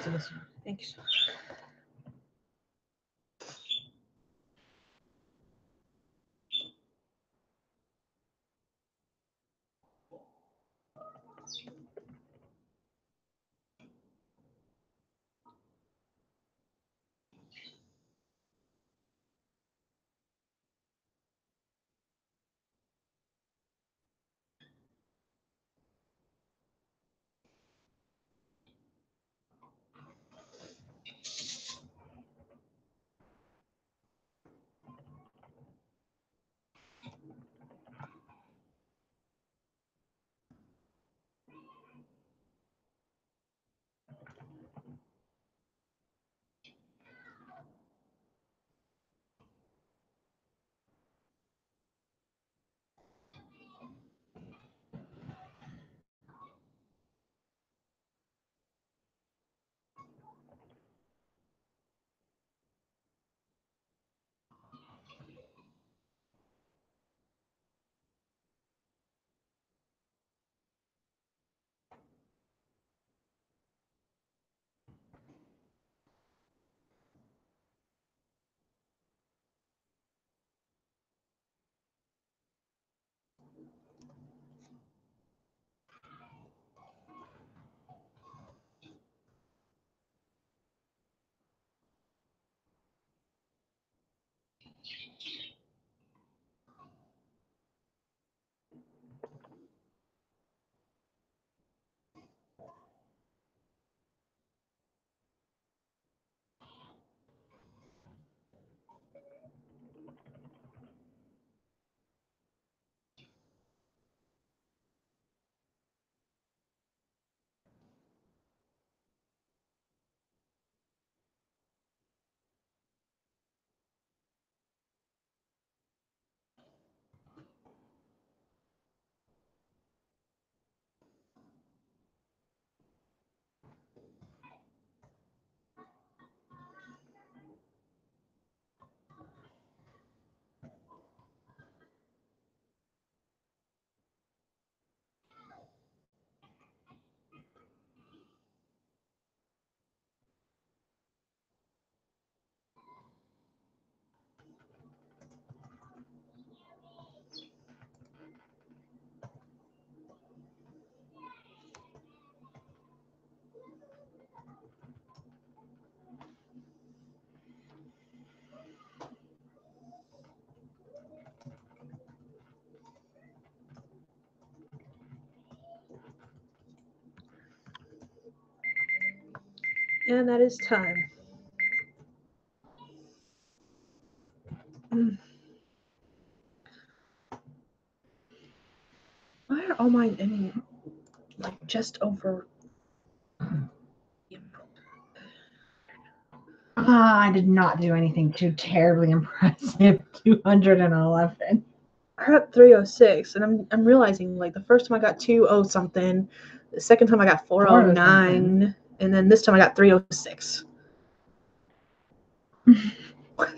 of this one. Thanks. And that is time. Why are all mine ending like just over? I did not do anything too terribly impressive. 211. I got 306, and I'm realizing like the first time I got 20 something, the second time I got 409, and then this time I got 306. What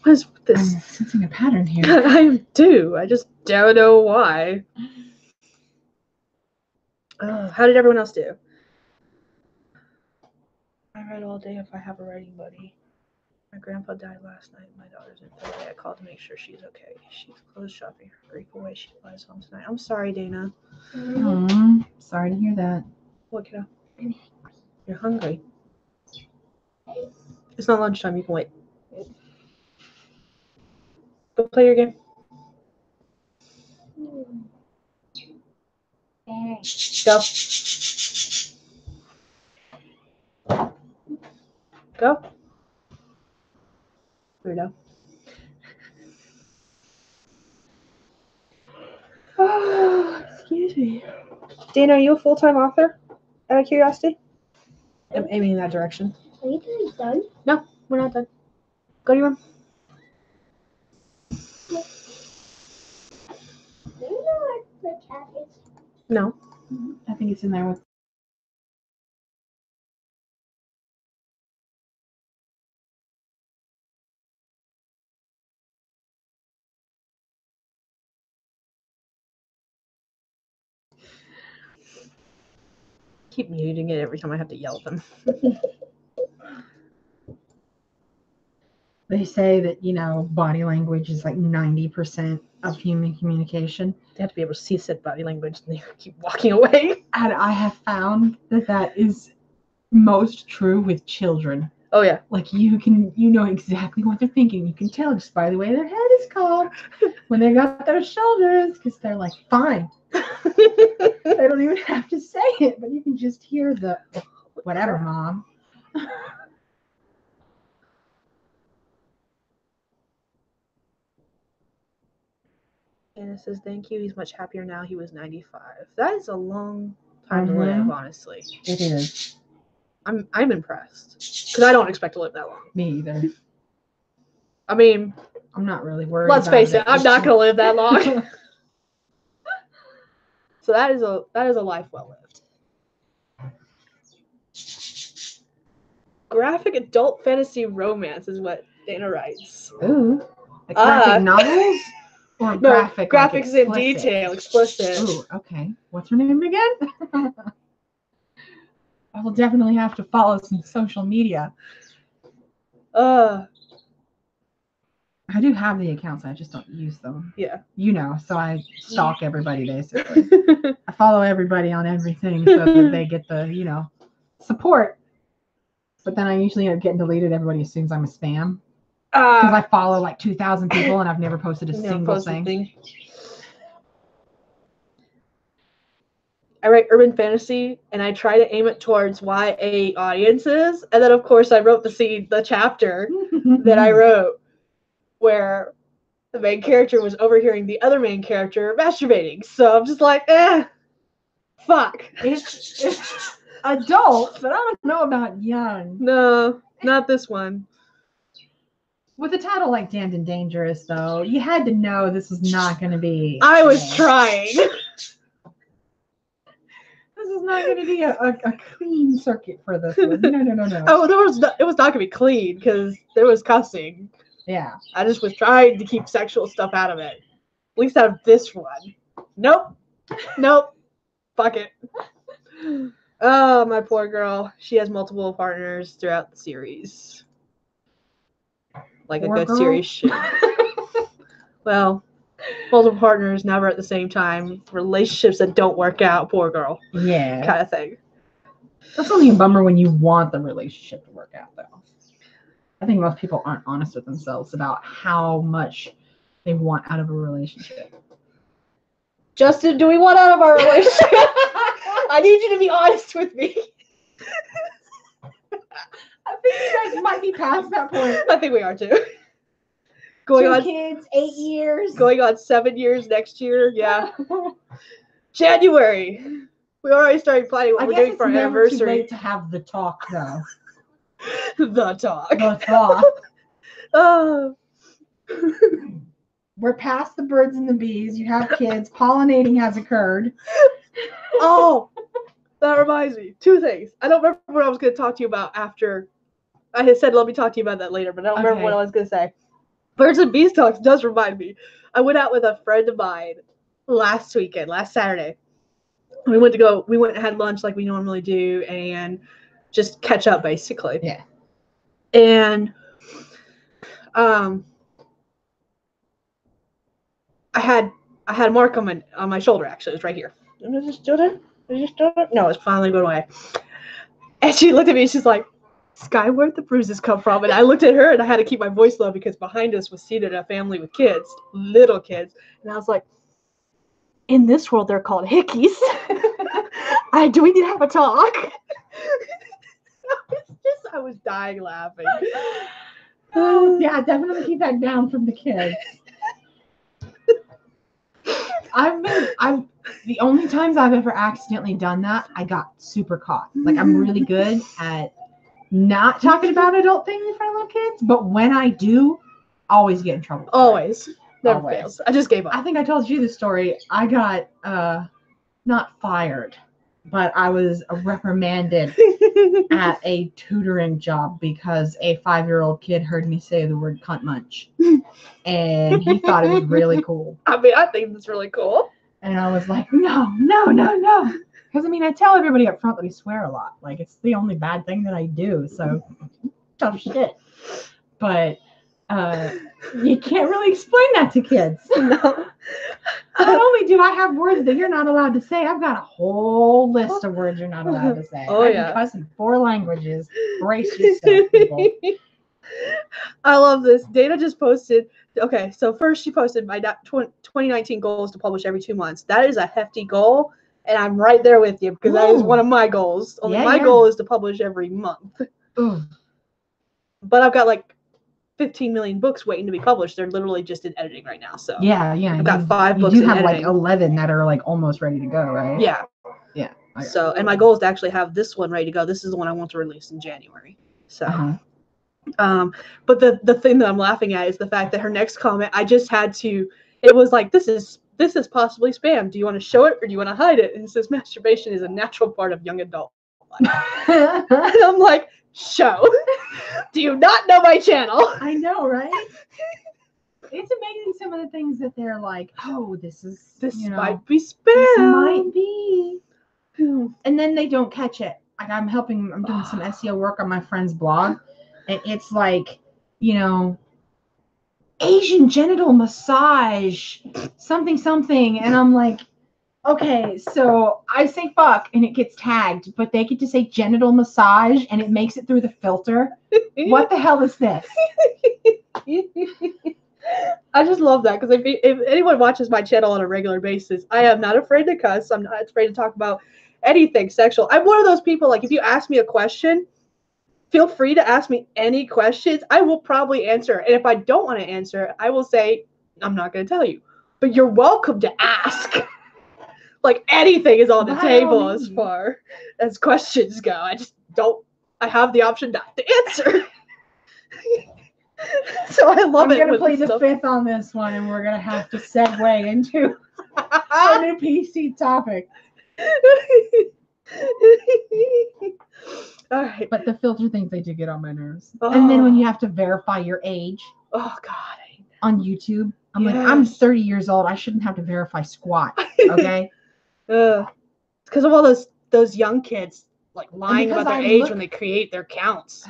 is this? I'm sensing a pattern here. I do. I just don't know why. How did everyone else do? I read all day if I have a writing buddy. My grandpa died last night. My daughter's in Philly. I called to make sure she's okay. She's closed shopping her grief away. She flies home tonight. I'm sorry, Dana. Sorry to hear that. What, kiddo? You're hungry. It's not lunchtime. You can wait. Go play your game. Go. Go. Weirdo. Oh, excuse me. Dana, are you a full-time author? Out of curiosity? I'm aiming in that direction. Are you guys done? No, we're not done. Go to your room. Do you know where the cat is? No. I think it's in there with. Keep muting it every time I have to yell at them. They say that, body language is like 90% of human communication. They have to be able to see said body language and they keep walking away. And I have found that is most true with children. Oh, yeah. Like you know exactly what they're thinking. You can tell just by the way their head is cocked when they got their shoulders, because they're like, fine. They don't even have to say it, but you can just hear the whatever, mom. Anna says, thank you. He's much happier now. He was 95. That is a long time to live, honestly. It is. I'm impressed. Because I don't expect to live that long. Me either. I mean, I'm not really worried. Let's face it, I'm not going to live that long. So that is a life well lived. Graphic adult fantasy romance is what Dana writes. Ooh. Like graphic novels? Or graphic? Graphics in detail, explicit. Ooh, okay. What's her name again? I will definitely have to follow some social media. I do have the accounts, I just don't use them. Yeah. So I stalk everybody basically. I follow everybody on everything so that they get the, support. But then I usually end up getting deleted. Everybody assumes I'm a spam. Because I follow like 2,000 people and I've never posted a single thing. I write urban fantasy and I try to aim it towards YA audiences. And then of course I wrote the chapter that I wrote where the main character was overhearing the other main character masturbating. So I'm just like, fuck. It's adult, but I don't know about young. No, not this one. With a title like Damned and Dangerous, though, you had to know this was not going to be. I was trying. This is not going to be a clean circuit for this one. No. Oh, it was not going to be clean because there was cussing. Yeah. I just was trying to keep sexual stuff out of it. At least out of this one. Nope. Fuck it. Oh, my poor girl. She has multiple partners throughout the series. Like poor a good girl? series should. Well, multiple partners, never at the same time. Relationships that don't work out, poor girl. Yeah. Kind of thing. That's only a bummer when you want the relationship to work out, though. I think most people aren't honest with themselves about how much they want out of a relationship. Justin, do we want out of our relationship? I need you to be honest with me. I think you guys might be past that point. I think we are too. Going 2 on kids, 8 years. Going on 7 years next year. Yeah. January. We already started planning what we're doing for our anniversary. Too late to have the talk, though. The talk. The talk. Oh. We're past the birds and the bees. You have kids. Pollinating has occurred. Oh, that reminds me. 2 things. I don't remember what I was going to talk to you about after. I had said let me talk to you about that later, but I don't remember what I was going to say. Birds and bees talks does remind me. I went out with a friend of mine last Saturday. We went and had lunch like we normally do and just catch up basically. Yeah. And I had a mark on my shoulder actually. It was right here. Is it still there? No, it's finally going away. And she looked at me and she's like, Sky, where'd the bruises come from? And I looked at her and I had to keep my voice low because behind us was seated a family with kids, little kids. And I was like, in this world, they're called hickeys. Do we need to have a talk? I was dying laughing. Oh, yeah, definitely keep that down from the kids. The only times I've ever accidentally done that, I got super caught. Like, I'm really good at not talking about adult things in front of little kids, but when I do, always get in trouble. Always. Never fails. I just gave up. I think I told you the story. I got not fired, but I was reprimanded at a tutoring job because a 5-year-old kid heard me say the word cunt munch. And he thought it was really cool. I mean, I think it's really cool. And I was like, no. Because, I mean, I tell everybody up front that I swear a lot. Like, it's the only bad thing that I do. So, tough shit. But you can't really explain that to kids. No. Not only do I have words that you're not allowed to say, I've got a whole list of words you're not allowed to say. Oh, I yeah. can cuss in 4 languages. Brace yourself, people. I love this. Dana just posted. Okay, so first she posted my 2019 goal is to publish every 2 months. That is a hefty goal, and I'm right there with you because that is Ooh. one of my goals. Only Yeah, my yeah. goal is to publish every month. Ooh. But I've got like 15 million books waiting to be published. They're literally just in editing right now. So Yeah. I've got 5 you books do in have editing. like 11 that are like almost ready to go, right? Yeah. Yeah. Okay. So, and my goal is to actually have this one ready to go. This is the one I want to release in January. So, but the thing that I'm laughing at is the fact that her next comment, I just had to, it was like, this is possibly spam. Do you want to show it or do you want to hide it? And it says masturbation is a natural part of young adult life. And I'm like, show. Do you not know my channel? I know, right? It's amazing some of the things that they're like, oh, this might be spam. This might be. And then they don't catch it. Like I'm doing some SEO work on my friend's blog, and it's like, Asian genital massage, something, and I'm like, okay, so I say fuck and it gets tagged, but they get to say genital massage and it makes it through the filter. What the hell is this? I just love that because if anyone watches my channel on a regular basis, I am not afraid to cuss. I'm not afraid to talk about anything sexual. I'm one of those people, like, if you ask me a question, feel free to ask me any questions. I will probably answer. And if I don't want to answer, I will say, I'm not going to tell you. But you're welcome to ask. Like, anything is on the table as far as questions go. I have the option not to answer. So I love it. I'm going to play the fifth on this one, and we're going to have to segue into a new PC topic. All right. But the filter things, they do get on my nerves. Oh. And then when you have to verify your age. Oh, God. On YouTube. I'm like, I'm 30 years old. I shouldn't have to verify squat. Okay? It's because of all those young kids, like, lying about their age when they create their counts.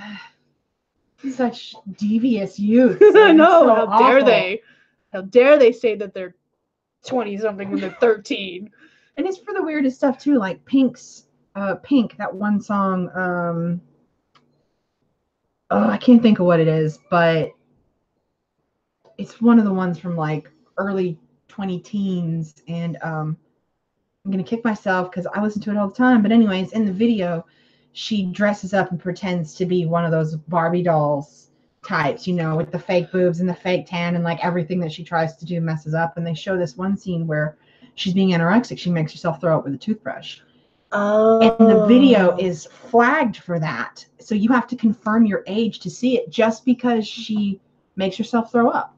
Such devious youth. I know. So How dare they? How dare they say that they're 20-something when they're 13? And it's for the weirdest stuff too, like Pink, that one song. I can't think of what it is, but it's one of the ones from like early 20-teens, and I'm gonna kick myself because I listen to it all the time. But anyways, in the video, she dresses up and pretends to be one of those Barbie dolls types, with the fake boobs and the fake tan, and like everything that she tries to do messes up. And they show this one scene where she's being anorexic. She makes herself throw up with a toothbrush. Oh. And the video is flagged for that. So you have to confirm your age to see it just because she makes herself throw up.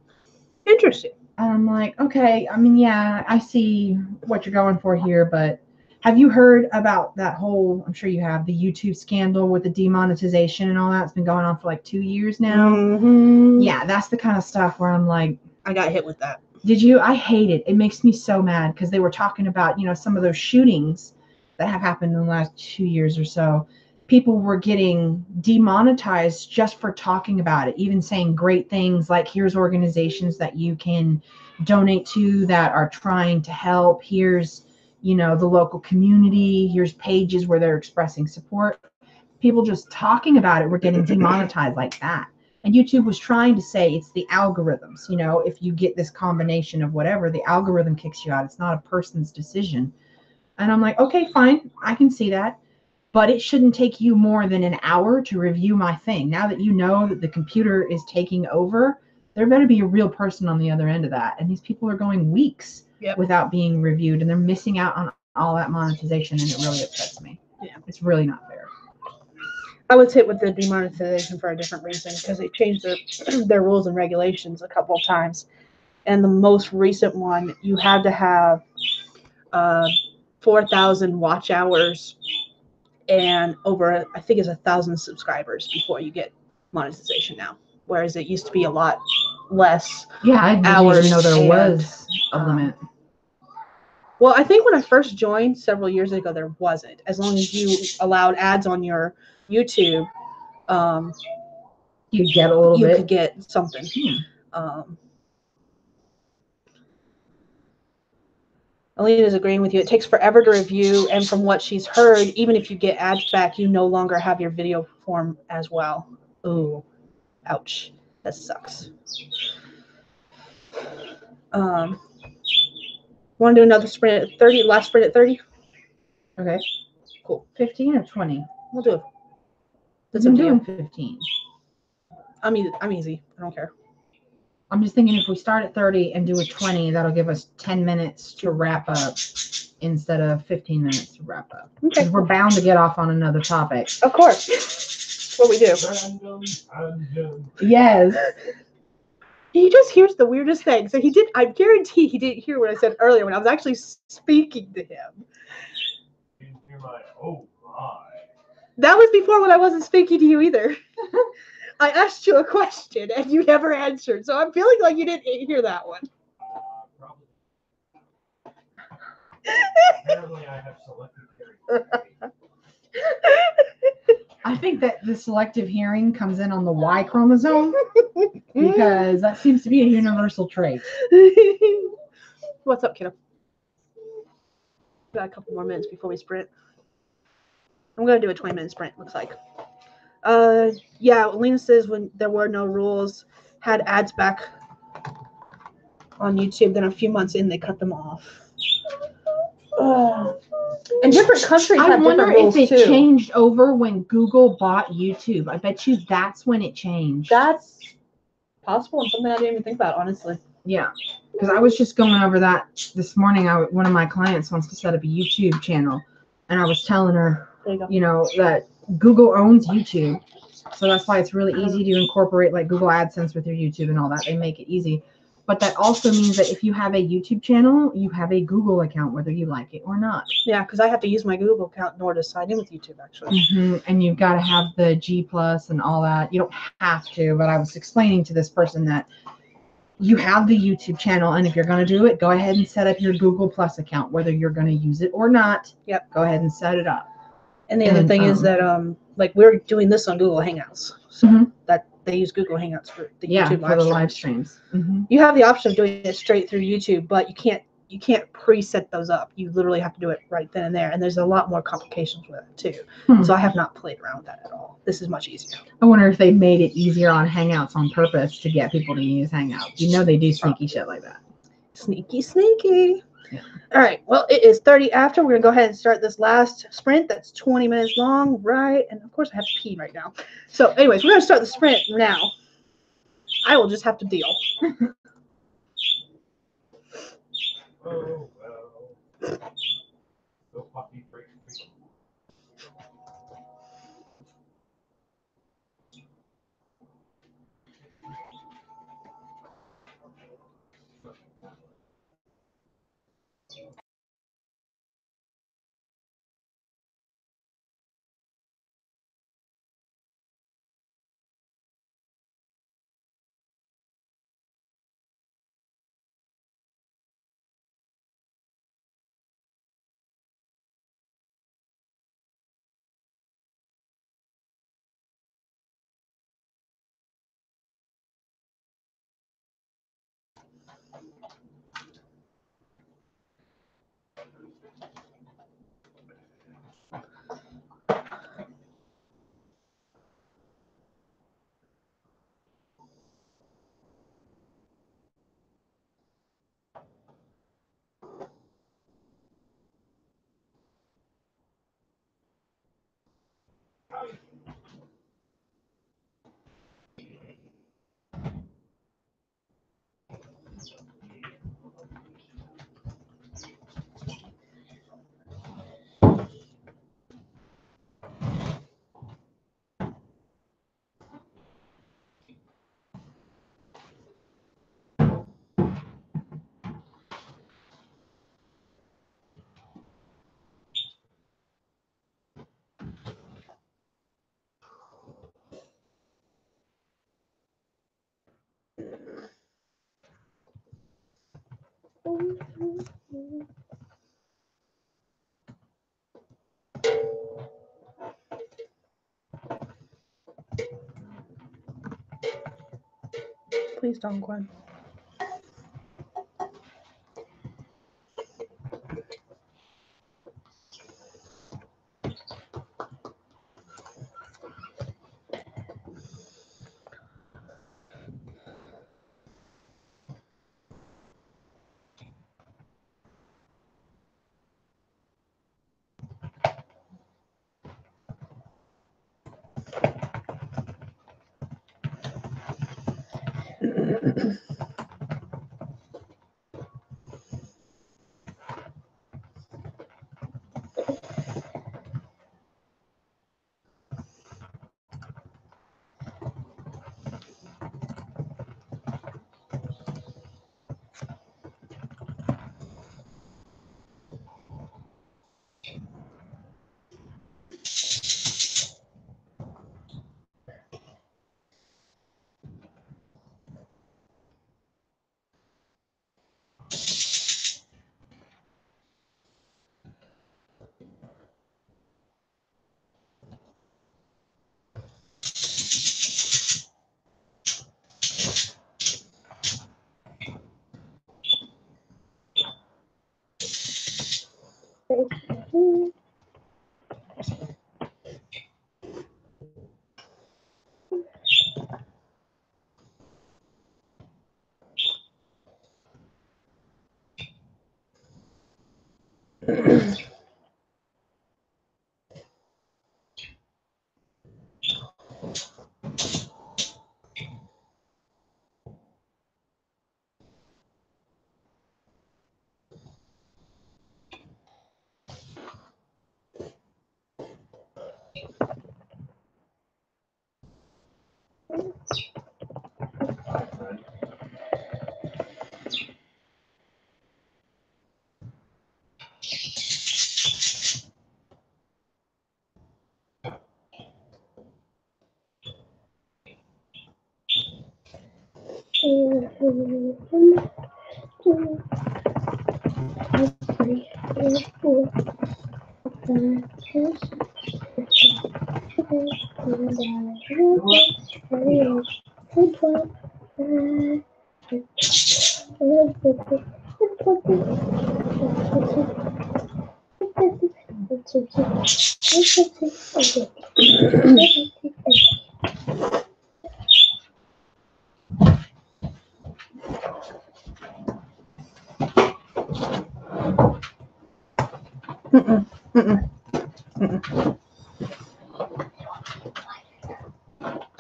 Interesting. And I'm like, okay, I mean, yeah, I see what you're going for here, but have you heard about that whole, I'm sure you have, the YouTube scandal with the demonetization and all that? It's been going on for like 2 years now. Mm-hmm. Yeah, that's the kind of stuff where I'm like, I got hit with that. Did you? I hate it. It makes me so mad because they were talking about, some of those shootings that have happened in the last 2 years or so. People were getting demonetized just for talking about it, even saying great things like, here's organizations that you can donate to that are trying to help. Here's, the local community. Here's pages where they're expressing support. People just talking about it were getting demonetized like that. And YouTube was trying to say it's the algorithms. If you get this combination of whatever, the algorithm kicks you out. It's not a person's decision. And I'm like, okay, fine. I can see that. But it shouldn't take you more than an hour to review my thing. Now that you know that the computer is taking over, there better be a real person on the other end of that. And these people are going weeks without being reviewed, and they're missing out on all that monetization, and it really upsets me. Yeah, it's really not fair. I was hit with the demonetization for a different reason because they changed their rules and regulations a couple of times. And the most recent one, you had to have 4,000 watch hours and over, I think it's 1,000 subscribers before you get monetization now. Whereas it used to be a lot less. Yeah, I didn't even know there was a limit. Well, I think when I first joined several years ago, there wasn't. As long as you allowed ads on your YouTube, You get a little you bit. could get something. Alina's agreeing with you. It takes forever to review, and from what she's heard, even if you get ads back, you no longer have your video form as well. Ooh, ouch. That sucks. Want to do another sprint at 30? Last sprint at 30? Okay. Cool. 15 or 20? We'll do it. That's I'm up to doing you. 15. I'm easy. I don't care. I'm just thinking if we start at 30 and do a 20, that'll give us 10 minutes to wrap up instead of 15 minutes to wrap up. Okay. Because we're bound to get off on another topic. Of course. That's what we do. Yes. He just hears the weirdest thing. So I guarantee he didn't hear what I said earlier when I was actually speaking to him. You're my, oh my. That was before when I wasn't speaking to you either. I asked you a question and you never answered. So I'm feeling like you didn't hear that one. Probably. Apparently I have selective hearing. I think that the selective hearing comes in on the Y chromosome because that seems to be a universal trait. What's up, kiddo? Got a couple more minutes before we sprint. I'm going to do a 20-minute sprint, looks like. Yeah, Alina says when there were no rules, had ads back on YouTube, then a few months in, they cut them off. And different countries I have wonder different rules if it too. changed over when Google bought YouTube. I bet you that's when it changed. That's possible and something I didn't even think about, honestly. Yeah, because I was just going over that this morning. One of my clients wants to set up a YouTube channel, and I was telling her, There you go. you know, that Google owns YouTube, so that's why it's really easy to incorporate like Google AdSense with your YouTube and all that. They make it easy. But that also means that if you have a YouTube channel, you have a Google account, whether you like it or not. Yeah, because I have to use my Google account in order to sign in with YouTube, actually. And you've got to have the G Plus and all that. You don't have to, but I was explaining to this person that you have the YouTube channel, and if you're going to do it, go ahead and set up your Google Plus account, whether you're going to use it or not. Yep. Go ahead and set it up. And the other thing is that, like, we're doing this on Google Hangouts, so that they use Google Hangouts for the YouTube for the live streams. You have the option of doing it straight through YouTube, but you can't preset those up. You literally have to do it right then and there, and there's a lot more complications with it too. So I have not played around with that at all. This is much easier. I wonder if they made it easier on Hangouts on purpose to get people to use Hangouts. You know they do sneaky shit like that. Sneaky, sneaky. Yeah. All right. Well, it is 30 after. We're going to go ahead and start this last sprint. That's 20 minutes long, right? And, of course, I have to pee right now. So, anyways, we're going to start the sprint now. I will just have to deal. Oh, well. No puppy break. Please don't, Gwen.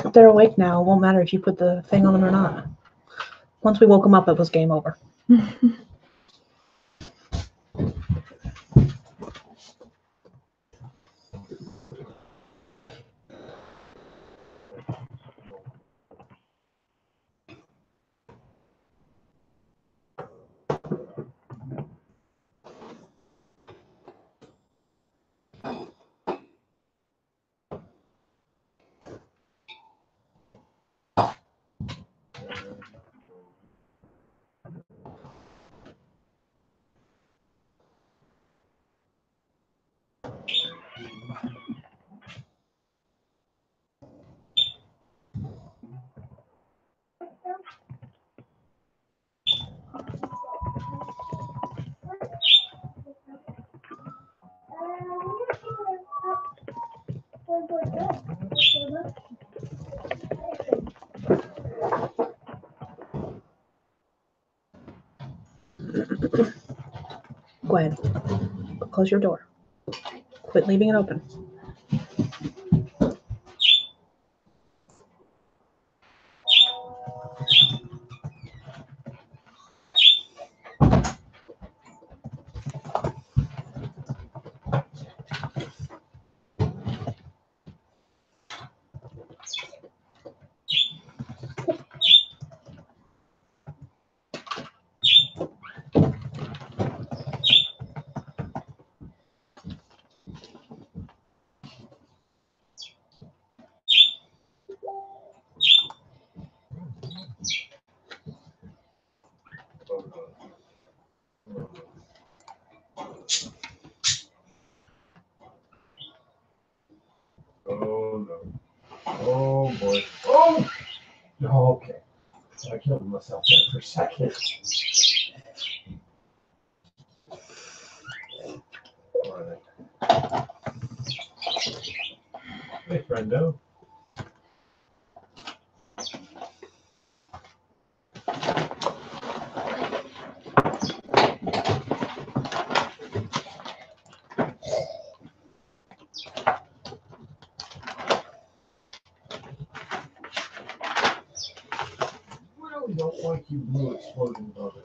If they're awake now, it won't matter if you put the thing on them or not. Once we woke them up, it was game over. Gwen, close your door. Quit leaving it open. Oh no. Oh boy. Oh. Okay. I killed myself there for a second. Right. Hey, friendo. Really don't like you blue exploding buggers.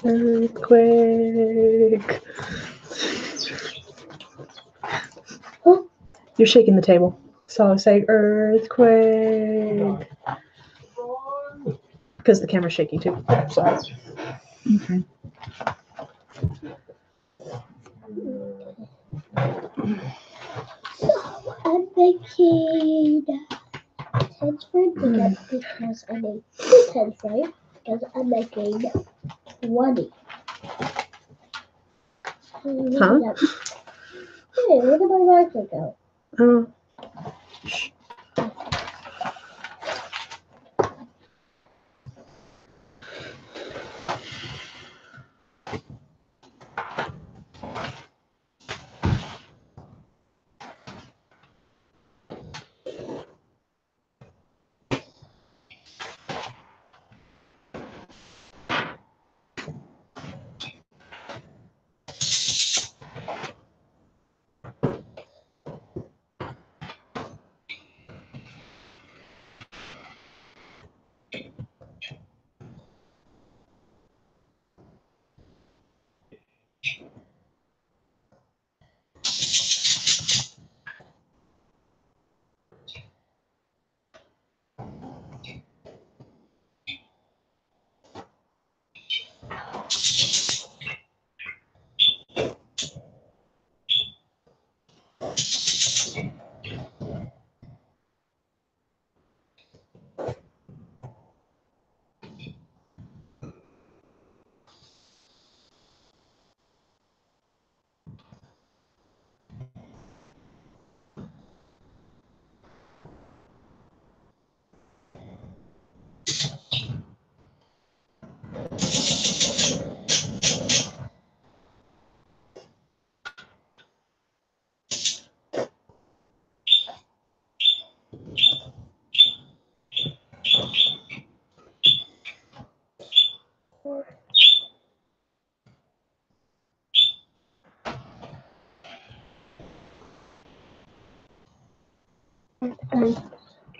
Earthquake. You're shaking the table. So I say earthquake. Because the camera's shaking too. Sorry. Okay. I'm making 10 for because I made 10 right? Because I'm making 20. Huh? Hey, where did my marker go? Oh.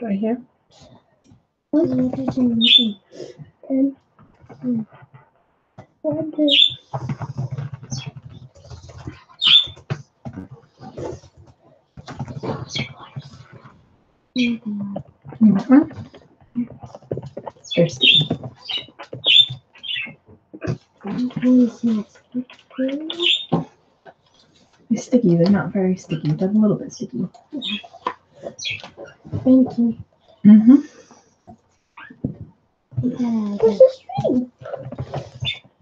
Right here. What are you looking? 10. 1, 2. You want one? They're sticky. They're sticky. They're not very sticky, but a little bit sticky. Thank you. Mm-hmm. Where's the string?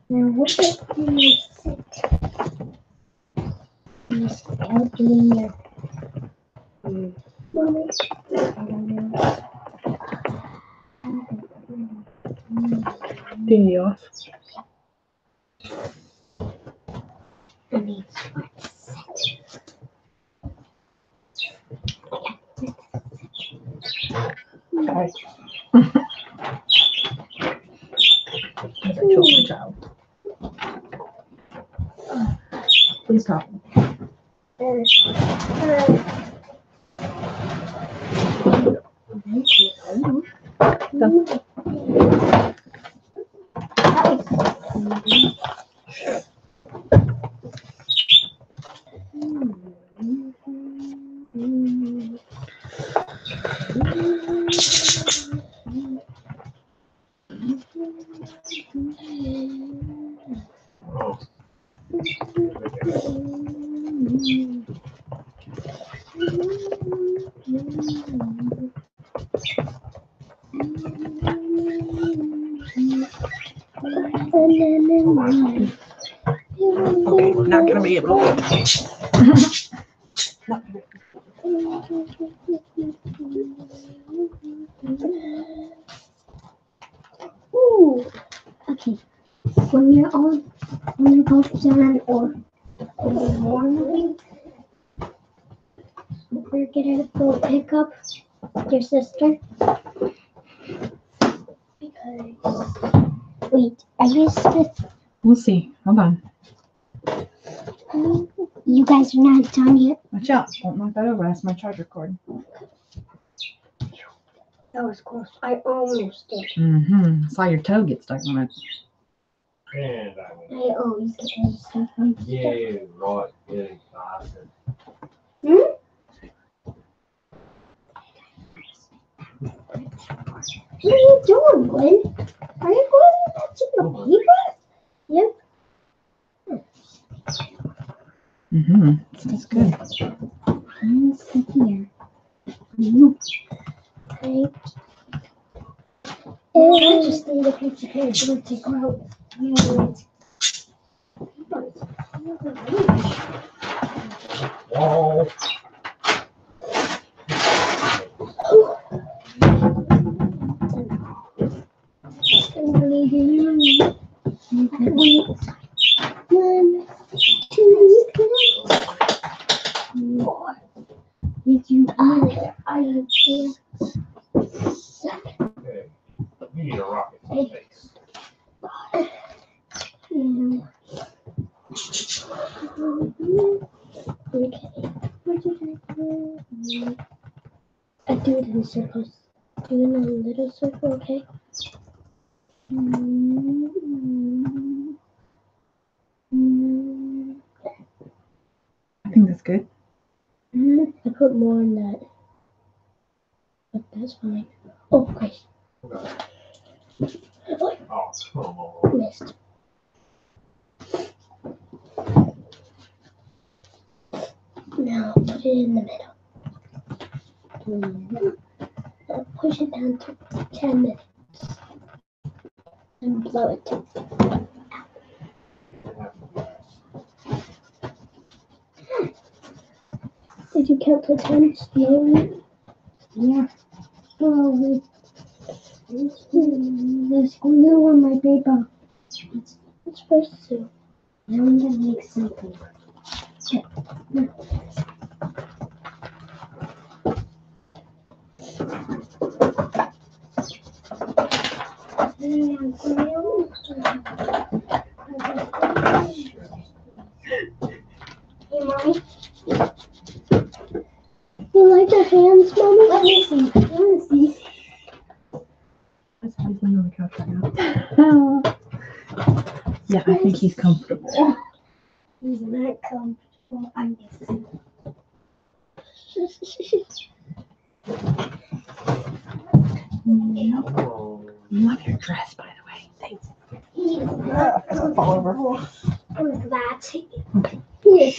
Now, what is my set? I'm still doing it. Mommy. I don't know. Do you need off? I need my set. Okay. As I chose my child. Please talk. Okay, we're not gonna be able to. Ooh. Okay. When you're both done or moving, we're gonna go pick up your sister. Because wait, are you Smith? We'll see. Hold on. You guys are not done yet. Watch out. Don't knock that over. That's my charger cord. That was close. I almost did. Mm-hmm. Saw your toe get stuck on it. And I went, I always get that stuff on stuff. yeah, right, getting bastard. What are you doing, Glenn? Are you going to the paper? Yep. Mm-hmm. That's good. Let's see here. Right. I just need a picture here to take out. Whoa. Wait. 1, 2, 3, 4. Did you are you here? Okay. You need a rocket face. Okay. What did I do? I do it in circles. Do it in a little circle, okay? I think that's good. I put more in that. But that's fine. Oh, great. Oh, come on. Missed. Now put it in the middle. Now push it down to 10 minutes. And blow it. Did you count to 10 slowly? Yeah. Slowly. There's glue on my paper. It's supposed to. Now I'm gonna make something. Hey, Mommy. You like your hands, Mommy? Let me see. I want to see. That's why he's laying on the couch right now. Yeah, I think he's comfortable. He's not comfortable. I'm guessing. Love your dress, by the way. Thanks. He's not Fall over. like that. Okay. Yes.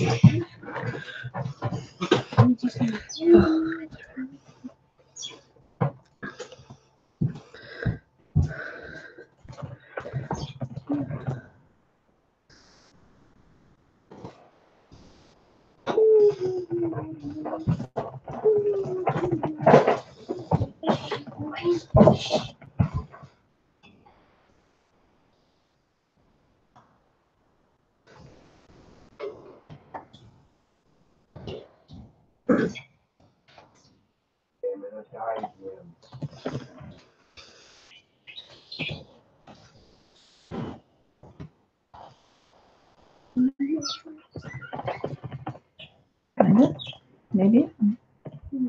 Maybe.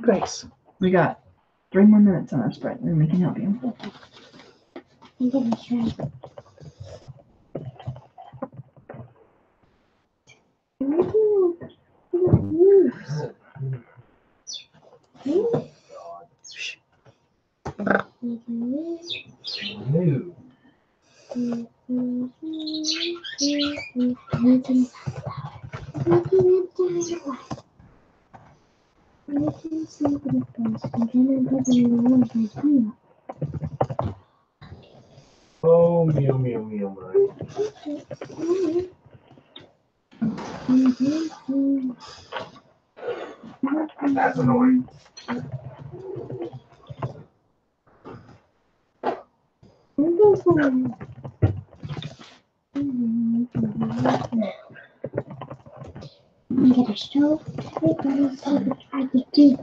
Grace. We got 3 more minutes on our spread, and we can help you. I'm gonna try. New. Oh, meow, meow, meow, meow. That's annoying. I'm gonna show everybody how I can do.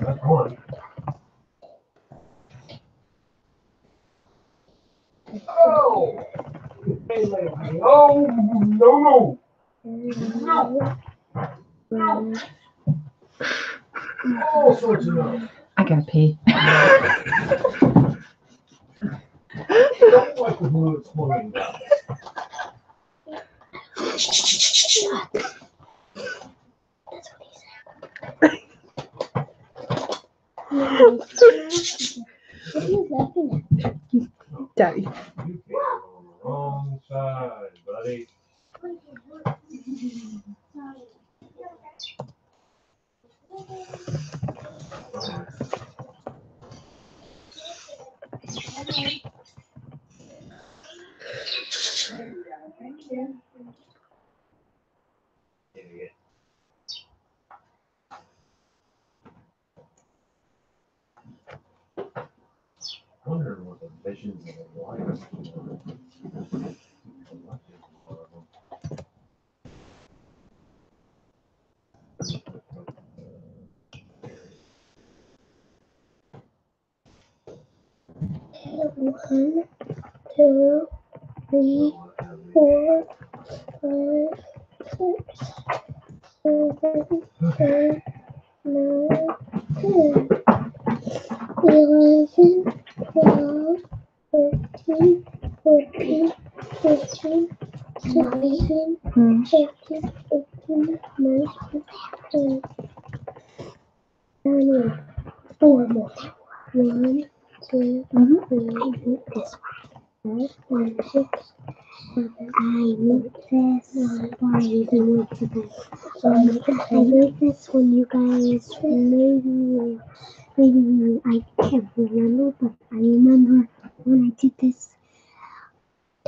That's one. Oh! Hey, lady. Oh, no, no. No. All sorts of no. I gotta pee. Don't like the blue exploding. What are you laughing at? Daddy. You came on the wrong side, buddy. Idiot. I wonder what the visions of the life One, two, 3, 4, 5, 6, 7, 8, 9, 10, 11, 12, 13, 14, 15, 16, 17, 18, 19, 20. 4 more. 1, 2, 3, 4, 5, 6, 7. I wrote this before I even went to bed. I wrote this when you guys maybe I can't remember, but I remember when I did this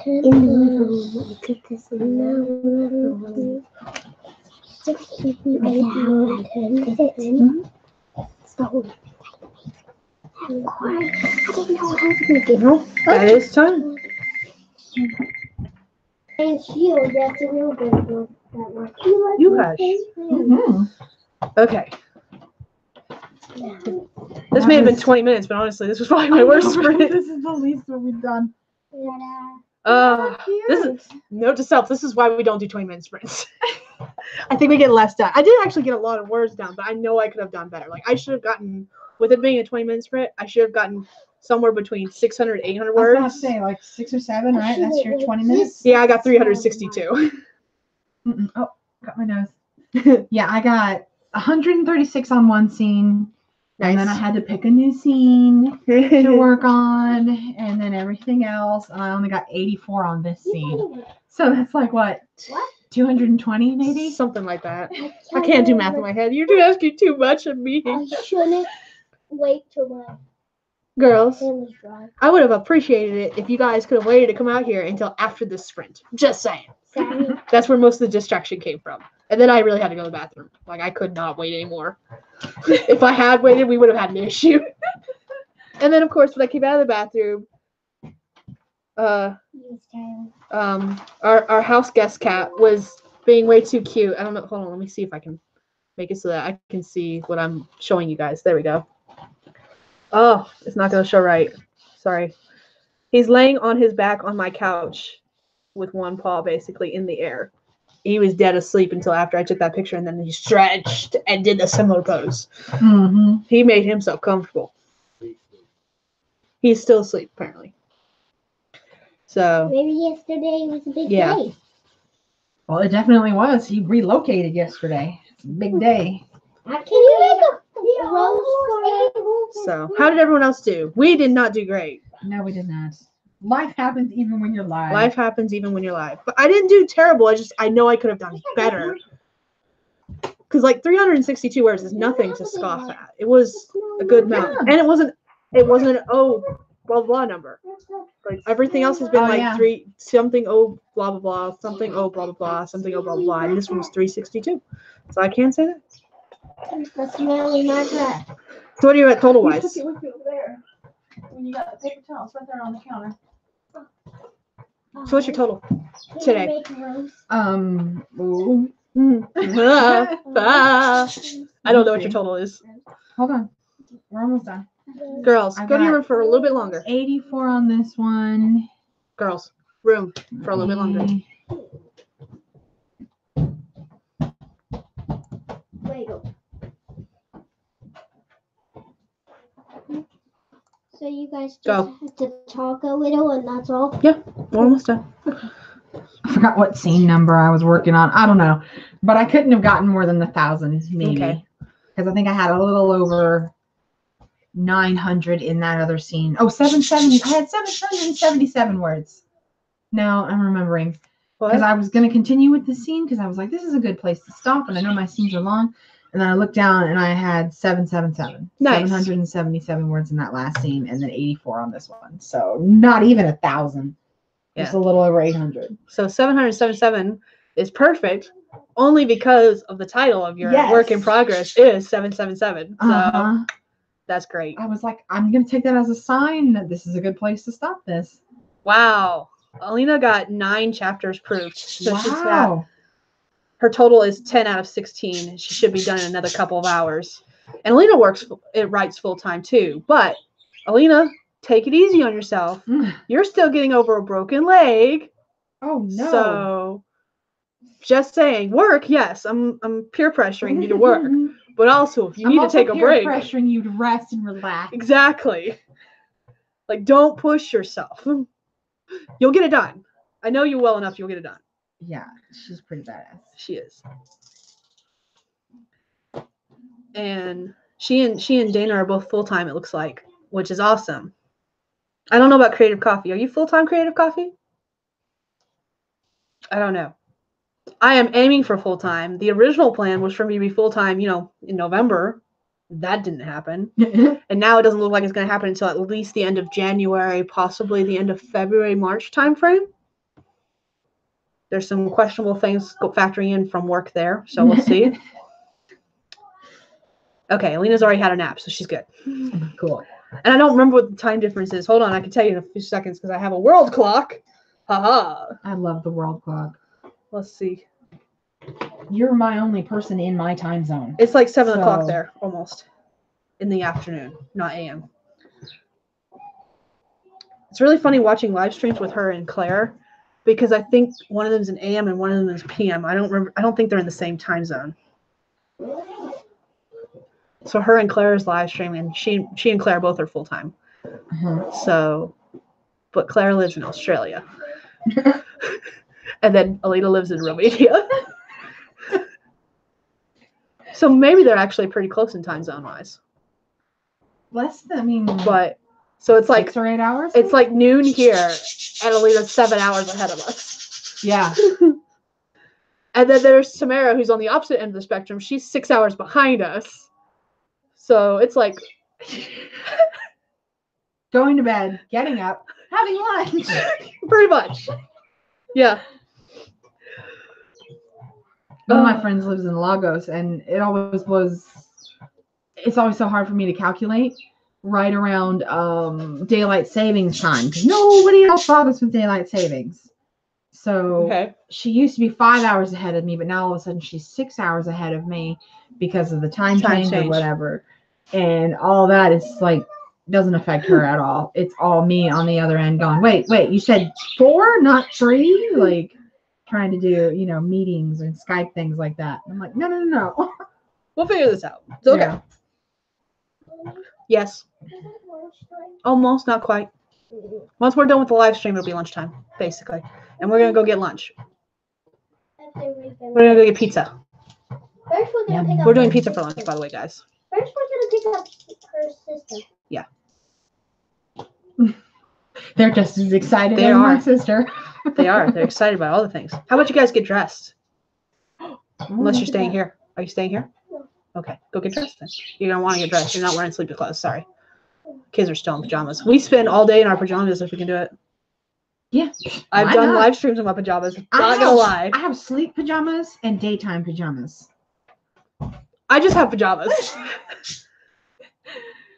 in the living room. I did this in the living room. 6, 7, 8, 9, 10, 15. So, I didn't know how to make it. That is time. And shield, that's a real good one. That one. You hush. Mm-hmm. Okay. This may have been 20 minutes, but honestly, this was probably my worst sprint. This is the least that we've done. This is note to self. This is why we don't do 20-minute sprints. I think we get less done. I did actually get a lot of words down, but I know I could have done better. Like I should have gotten, with it being a 20-minute sprint, I should have gotten somewhere between 600 and 800 I was about words. to say like 6 or 7, right? That's your 20 minutes. Yeah, I got 362. Oh, got my nose. Yeah, I got 136 on one scene, and then I had to pick a new scene to work on, and then everything else, and I only got 84 on this scene. So that's like what? 220 maybe? Something like that. I can't do math in my head. You're asking too much of me. I shouldn't wait till my Girls, hand is dry. I would have appreciated it if you guys could have waited to come out here until after this sprint. Just saying. Sorry. That's where most of the distraction came from. And then I really had to go to the bathroom. Like, I could not wait anymore. If I had waited, we would have had an issue. And then, of course, when I came out of the bathroom, our house guest cat was being way too cute. I don't know. Hold on. Let me see if I can make it so that I can see what I'm showing you guys. There we go. Oh, it's not going to show right. Sorry. He's laying on his back on my couch with one paw basically in the air. He was dead asleep until after I took that picture, and then he stretched and did a similar pose. Mm-hmm. He made himself comfortable. He's still asleep, apparently. So Maybe yesterday was a big Yeah. day. Well, it definitely was. He relocated yesterday. It's a big day. Can you make a roast for So how did everyone else do? We did not do great. No, we did not. Life happens even when you're live. Life happens even when you're live. But I didn't do terrible. I know I could have done better. Because like 362 words is nothing to scoff at. It was a good amount. Yeah. And it wasn't an blah blah blah number. Like everything else has been yeah. 3 something blah blah blah, something blah blah blah, something blah blah blah. And this one was 362. So I can say that. That's really not that. So what are you at total wise? Took it with you over there. When you got the paper towels right there on the counter. So what's your total today? Ooh. I don't know what your total is. Hold on. We're almost done. Girls, I go to your got room for a little bit longer. 84 on this one. Girls, room for a little bit longer. So you guys just Go. have to talk a little and that's all? We're almost done. I forgot what scene number I was working on. I don't know. But I couldn't have gotten more than 1,000, maybe. Okay. Because I think I had a little over 900 in that other scene. Oh, 770. I had 777 words. Now I'm remembering. Because I was going to continue with the scene because I was like, this is a good place to stop. And I know my scenes are long. And then I looked down and I had 777. Nice. 777 words in that last scene and then 84 on this one. So not even 1,000. Just a little over 800. So 777 is perfect only because of the title of your work in progress is 777. So that's great. I was like, I'm going to take that as a sign that this is a good place to stop this. Wow. Alina got 9 chapters proved. So Wow. Her total is 10 out of 16. She should be done in another couple of hours. And Alina writes full time too. But Alina, take it easy on yourself. You're still getting over a broken leg. Oh no. So just saying, work, yes, I'm peer pressuring you to work. But also if you need to take a break. I'm pressuring you to rest and relax. Exactly. Like don't push yourself. You'll get it done. I know you well enough, you'll get it done. Yeah, she's pretty badass. She is. And she and Dana are both full time, it looks like, which is awesome. I don't know about Creative Coffee. Are you full time Creative Coffee? I don't know. I am aiming for full time. The original plan was for me to be full time, in November. That didn't happen. And now it doesn't look like it's going to happen until at least the end of January, possibly the end of February, March timeframe. There's some questionable things factoring in from work there, so we'll see. Okay, Alina's already had a nap, so she's good. Cool. And I don't remember what the time difference is. Hold on, I can tell you in a few seconds because I have a world clock. Haha. I love the world clock. Let's see. You're my only person in my time zone. It's like 7 o'clock there, almost. In the afternoon, not AM. It's really funny watching live streams with her and Claire because I think one of them is an AM and one of them is PM. I don't think they're in the same time zone. So her and Claire is live streaming, and she and Claire both are full time. So, but Claire lives in Australia, and then Alina lives in Romania. So maybe they're actually pretty close in time zone wise. But so it's like 6 or 8 hours. It's like noon here, and Alina's 7 hours ahead of us. Yeah. And then there's Tamara, who's on the opposite end of the spectrum. She's 6 hours behind us. So it's like going to bed, getting up, having lunch. Pretty much. Yeah. One of my friends lives in Lagos, and it's always so hard for me to calculate right around daylight savings time because nobody else bothers with daylight savings. So she used to be 5 hours ahead of me, but now all of a sudden she's 6 hours ahead of me because of the time change or whatever. And all that is like doesn't affect her at all. It's all me on the other end going, wait, you said 4, not 3? Like trying to do, meetings and Skype things like that. I'm like, no. We'll figure this out. It's okay. Yeah. Yes. Almost, not quite. Once we're done with the live stream, it'll be lunchtime, basically. And we're going to go get lunch. We're going to go get pizza. We're doing pizza for lunch, by the way, guys. First, we're going to pick up her sister. Yeah. They're just as excited They as my are. sister. They are. They're excited about all the things. How about you guys get dressed? Unless you're staying here. Are you staying here? Okay, go get dressed then. You don't want to get dressed. You're not wearing sleepy clothes. Sorry. Kids are still in pajamas. We spend all day in our pajamas if we can do it. Yeah. I've Why done not? live streams in my pajamas. I Not gonna have- lie. I have sleep pajamas and daytime pajamas. I just have pajamas.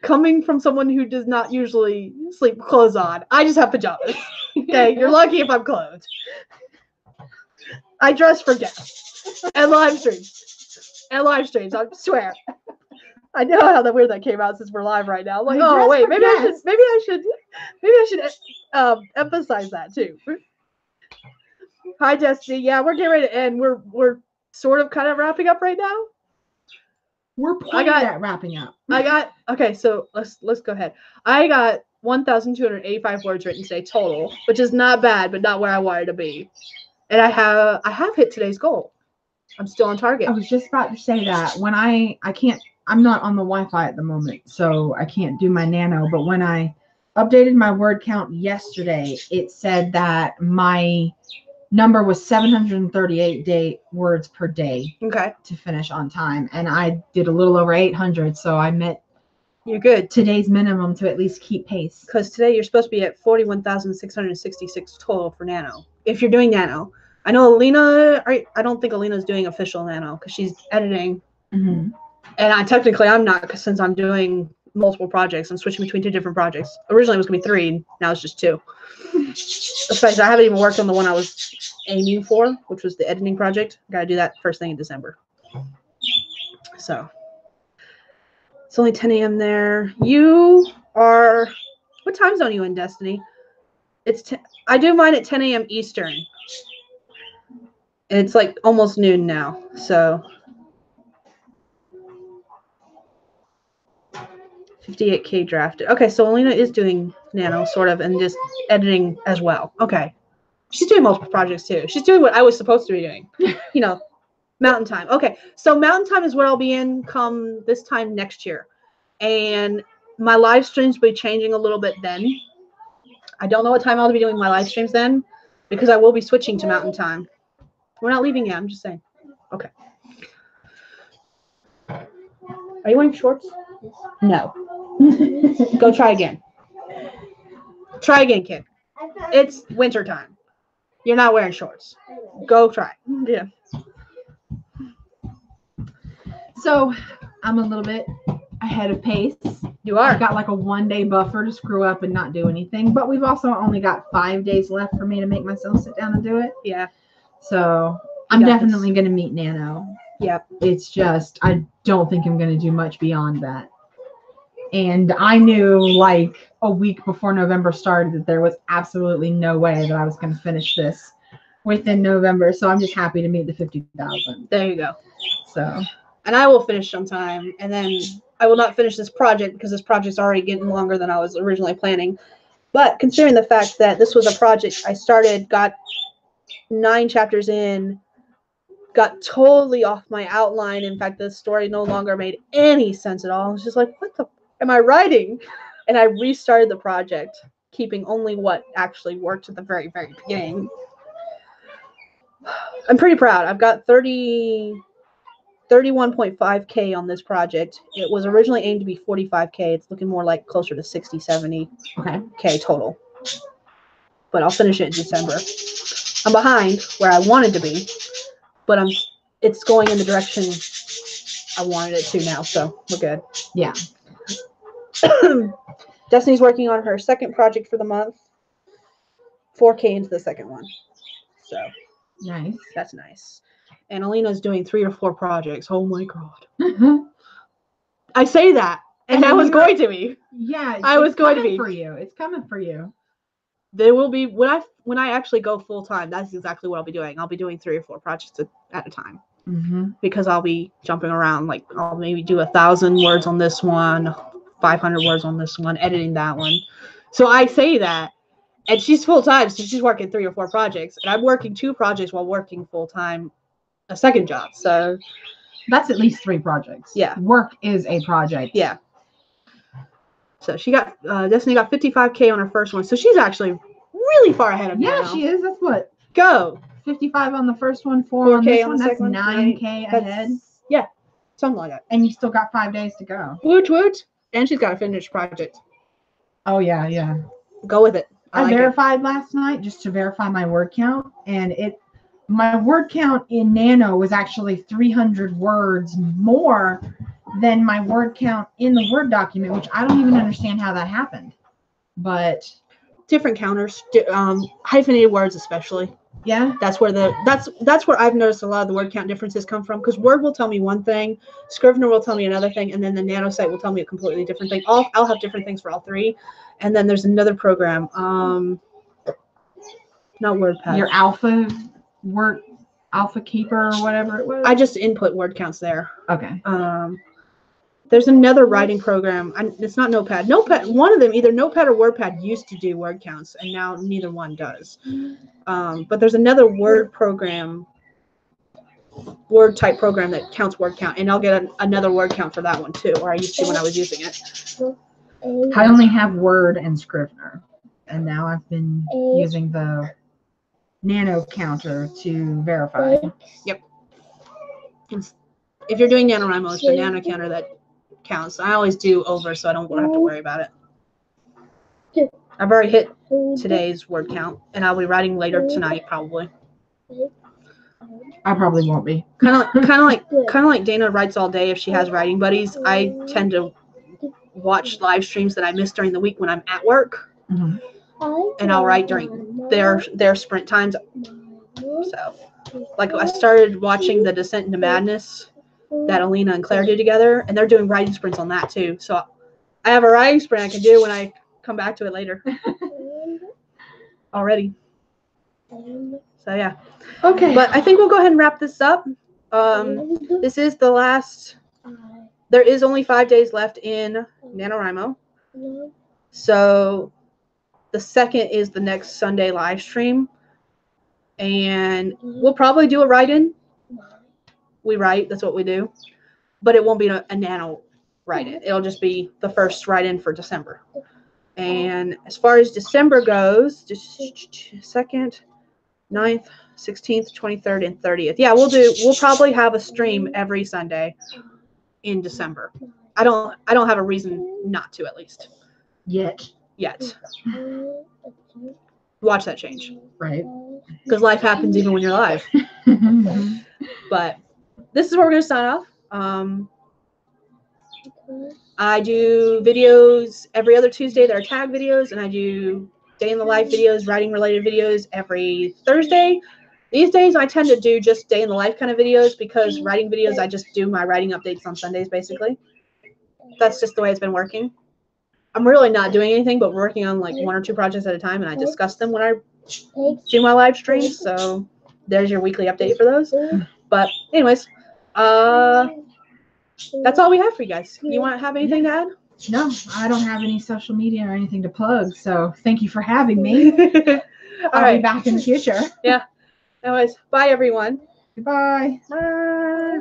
Coming from someone who does not usually sleep with clothes on, I just have pajamas. Okay, you're lucky if I'm clothed. I dress for guests and live streams. I swear. I know how weird that came out since we're live right now. I'm like, I oh dress wait, for maybe I guests. should emphasize that too. Hi Destiny. Yeah, we're getting ready to end. We're sort of kind of wrapping up right now. We're pointed at wrapping up. Okay, so let's go ahead. I got 1,285 words written today total, which is not bad, but not where I wanted to be. And I have hit today's goal. I'm still on target. I was just about to say that when I can't, I'm not on the Wi-Fi at the moment, so I can't do my Nano. But when I updated my word count yesterday, it said that my number was 738 words per day Okay, to finish on time, and I did a little over 800, so I met you're good. today's minimum to at least keep pace. Because today you're supposed to be at 41,666 total for Nano. If you're doing Nano. I know Alina, I don't think Alina's doing official Nano because she's editing. Mm-hmm. And I'm not, because since I'm doing multiple projects, I'm switching between 2 different projects. Originally it was going to be 3, now it's just 2. Besides, I haven't even worked on the one I was aiming for, which was the editing project. Got to do that first thing in December. So it's only 10 a.m. there. You are, what time zone are you in, Destiny? I do mine at 10 a.m. Eastern. And it's like almost noon now. So 58K drafted. Okay, so Alina is doing Nano sort of and just editing as well. Okay. She's doing multiple projects too. She's doing what I was supposed to be doing. You know, Mountain Time. Okay, so Mountain Time is what I'll be in come this time next year. And my live streams will be changing a little bit then. I don't know what time I'll be doing my live streams then because I will be switching to Mountain Time. We're not leaving yet. I'm just saying. Okay. Are you wearing shorts? No. Go try again. Try again, kid. It's winter time. You're not wearing shorts. Go try. Yeah. So I'm a little bit ahead of pace. You are. I've got like a 1-day buffer to screw up and not do anything, but we've also only got 5 days left for me to make myself sit down and do it. Yeah. So I'm definitely going to meet Nano. Yep. It's just, I don't think I'm going to do much beyond that. And I knew like a week before November started that there was absolutely no way that I was going to finish this within November. So I'm just happy to meet the 50,000. There you go. So. And I will finish sometime. And then I will not finish this project because this project's already getting longer than I was originally planning. But considering the fact that this was a project I started, got 9 chapters in, got totally off my outline. In fact, the story no longer made any sense at all. I was just like, what the am I writing? And I restarted the project, keeping only what actually worked at the very, very beginning. I'm pretty proud. I've got 31.5K on this project. It was originally aimed to be 45K. It's looking more like closer to 60, 70K total. But I'll finish it in December. I'm behind where I wanted to be, but it's going in the direction I wanted it to now, so we're good. Yeah. Destiny's working on her second project for the month. 4K into the second one. So nice. That's nice. And Alina's doing 3 or 4 projects. Oh my god. I say that, and I was going to be. Yeah, I was going to be for you. It's coming for you. There will be when I actually go full time. That's exactly what I'll be doing. I'll be doing 3 or 4 projects at a time because I'll be jumping around. Like I'll maybe do 1,000 words on this one, 500 words on this one, editing that one. So I say that, and she's full time, so she's working 3 or 4 projects, and I'm working 2 projects while working full time, a second job. So that's at least 3 projects. Yeah, work is a project. Yeah. So she got Destiny got 55K on her first one. So she's actually really far ahead of me Yeah, now. she is. That's what, Go. 55 on the first one, 4 on 4K this on one. the That's second one. 9K That's- ahead. Yeah, something like that. And you still got 5 days to go. Woot woot. And she's got a finished project. Oh, yeah, yeah. Go with it. I like it. verified last night just to verify my word count, and my word count in Nano was actually 300 words more than my word count in the Word document, which I don't even understand how that happened. But Different counters, hyphenated words especially. yeah, That's where that's where I've noticed a lot of the word count differences come from, because Word will tell me one thing, Scrivener will tell me another thing, and then the Nano site will tell me a completely different thing. I'll have different things for all three, and then there's another program, not WordPad. your Alpha Keeper or whatever it was. I just input word counts there. Okay. There's another writing program. It's not Notepad. One of them, either Notepad or WordPad, used to do word counts, and now neither one does. But there's another Word type program that counts word count, and I'll get another word count for that one too, or I used to when I was using it. I only have Word and Scrivener, and now I've been using the Nano counter to verify. Yep. If you're doing NaNoWriMo, it's the Nano counter that counts. I always do over, so I don't have to worry about it. I've already hit today's word count, and I'll be writing later tonight probably. I probably won't be. Kind of like Dana writes all day if she has writing buddies. I tend to watch live streams that I miss during the week when I'm at work, Mm-hmm. and I'll write during their sprint times. So, like, I started watching the Descent into Madness that Alina and Claire do together, and they're doing writing sprints on that too. So I have a writing sprint I can do when I come back to it later. Already. So yeah. Okay. But I think we'll go ahead and wrap this up. This is the last. There is only 5 days left in NaNoWriMo. So the 2nd is the next Sunday live stream. And we'll probably do a write-in. We write, that's what we do. But it won't be a Nano write-in. It'll just be the first write-in for December. And as far as December goes, just 2nd, 9th, 16th, 23rd, and 30th. Yeah, we'll probably have a stream every Sunday in December. I don't have a reason not to, at least. Yet. Watch that change. Right. Because life happens even when you're live. But this is where we're going to sign off. I do videos every other Tuesday that are tag videos, and I do day in the life videos, writing related videos every Thursday. These days I tend to do just day in the life kind of videos, because writing videos, I just do my writing updates on Sundays basically. That's just the way it's been working. I'm really not doing anything but working on like 1 or 2 projects at a time, and I discuss them when I do my live streams. So there's your weekly update for those. But anyways, that's all we have for you guys. You want to have anything to add? No, I don't have any social media or anything to plug, so thank you for having me. I'll be back in the future. Yeah. Anyways, bye everyone. Goodbye. Bye.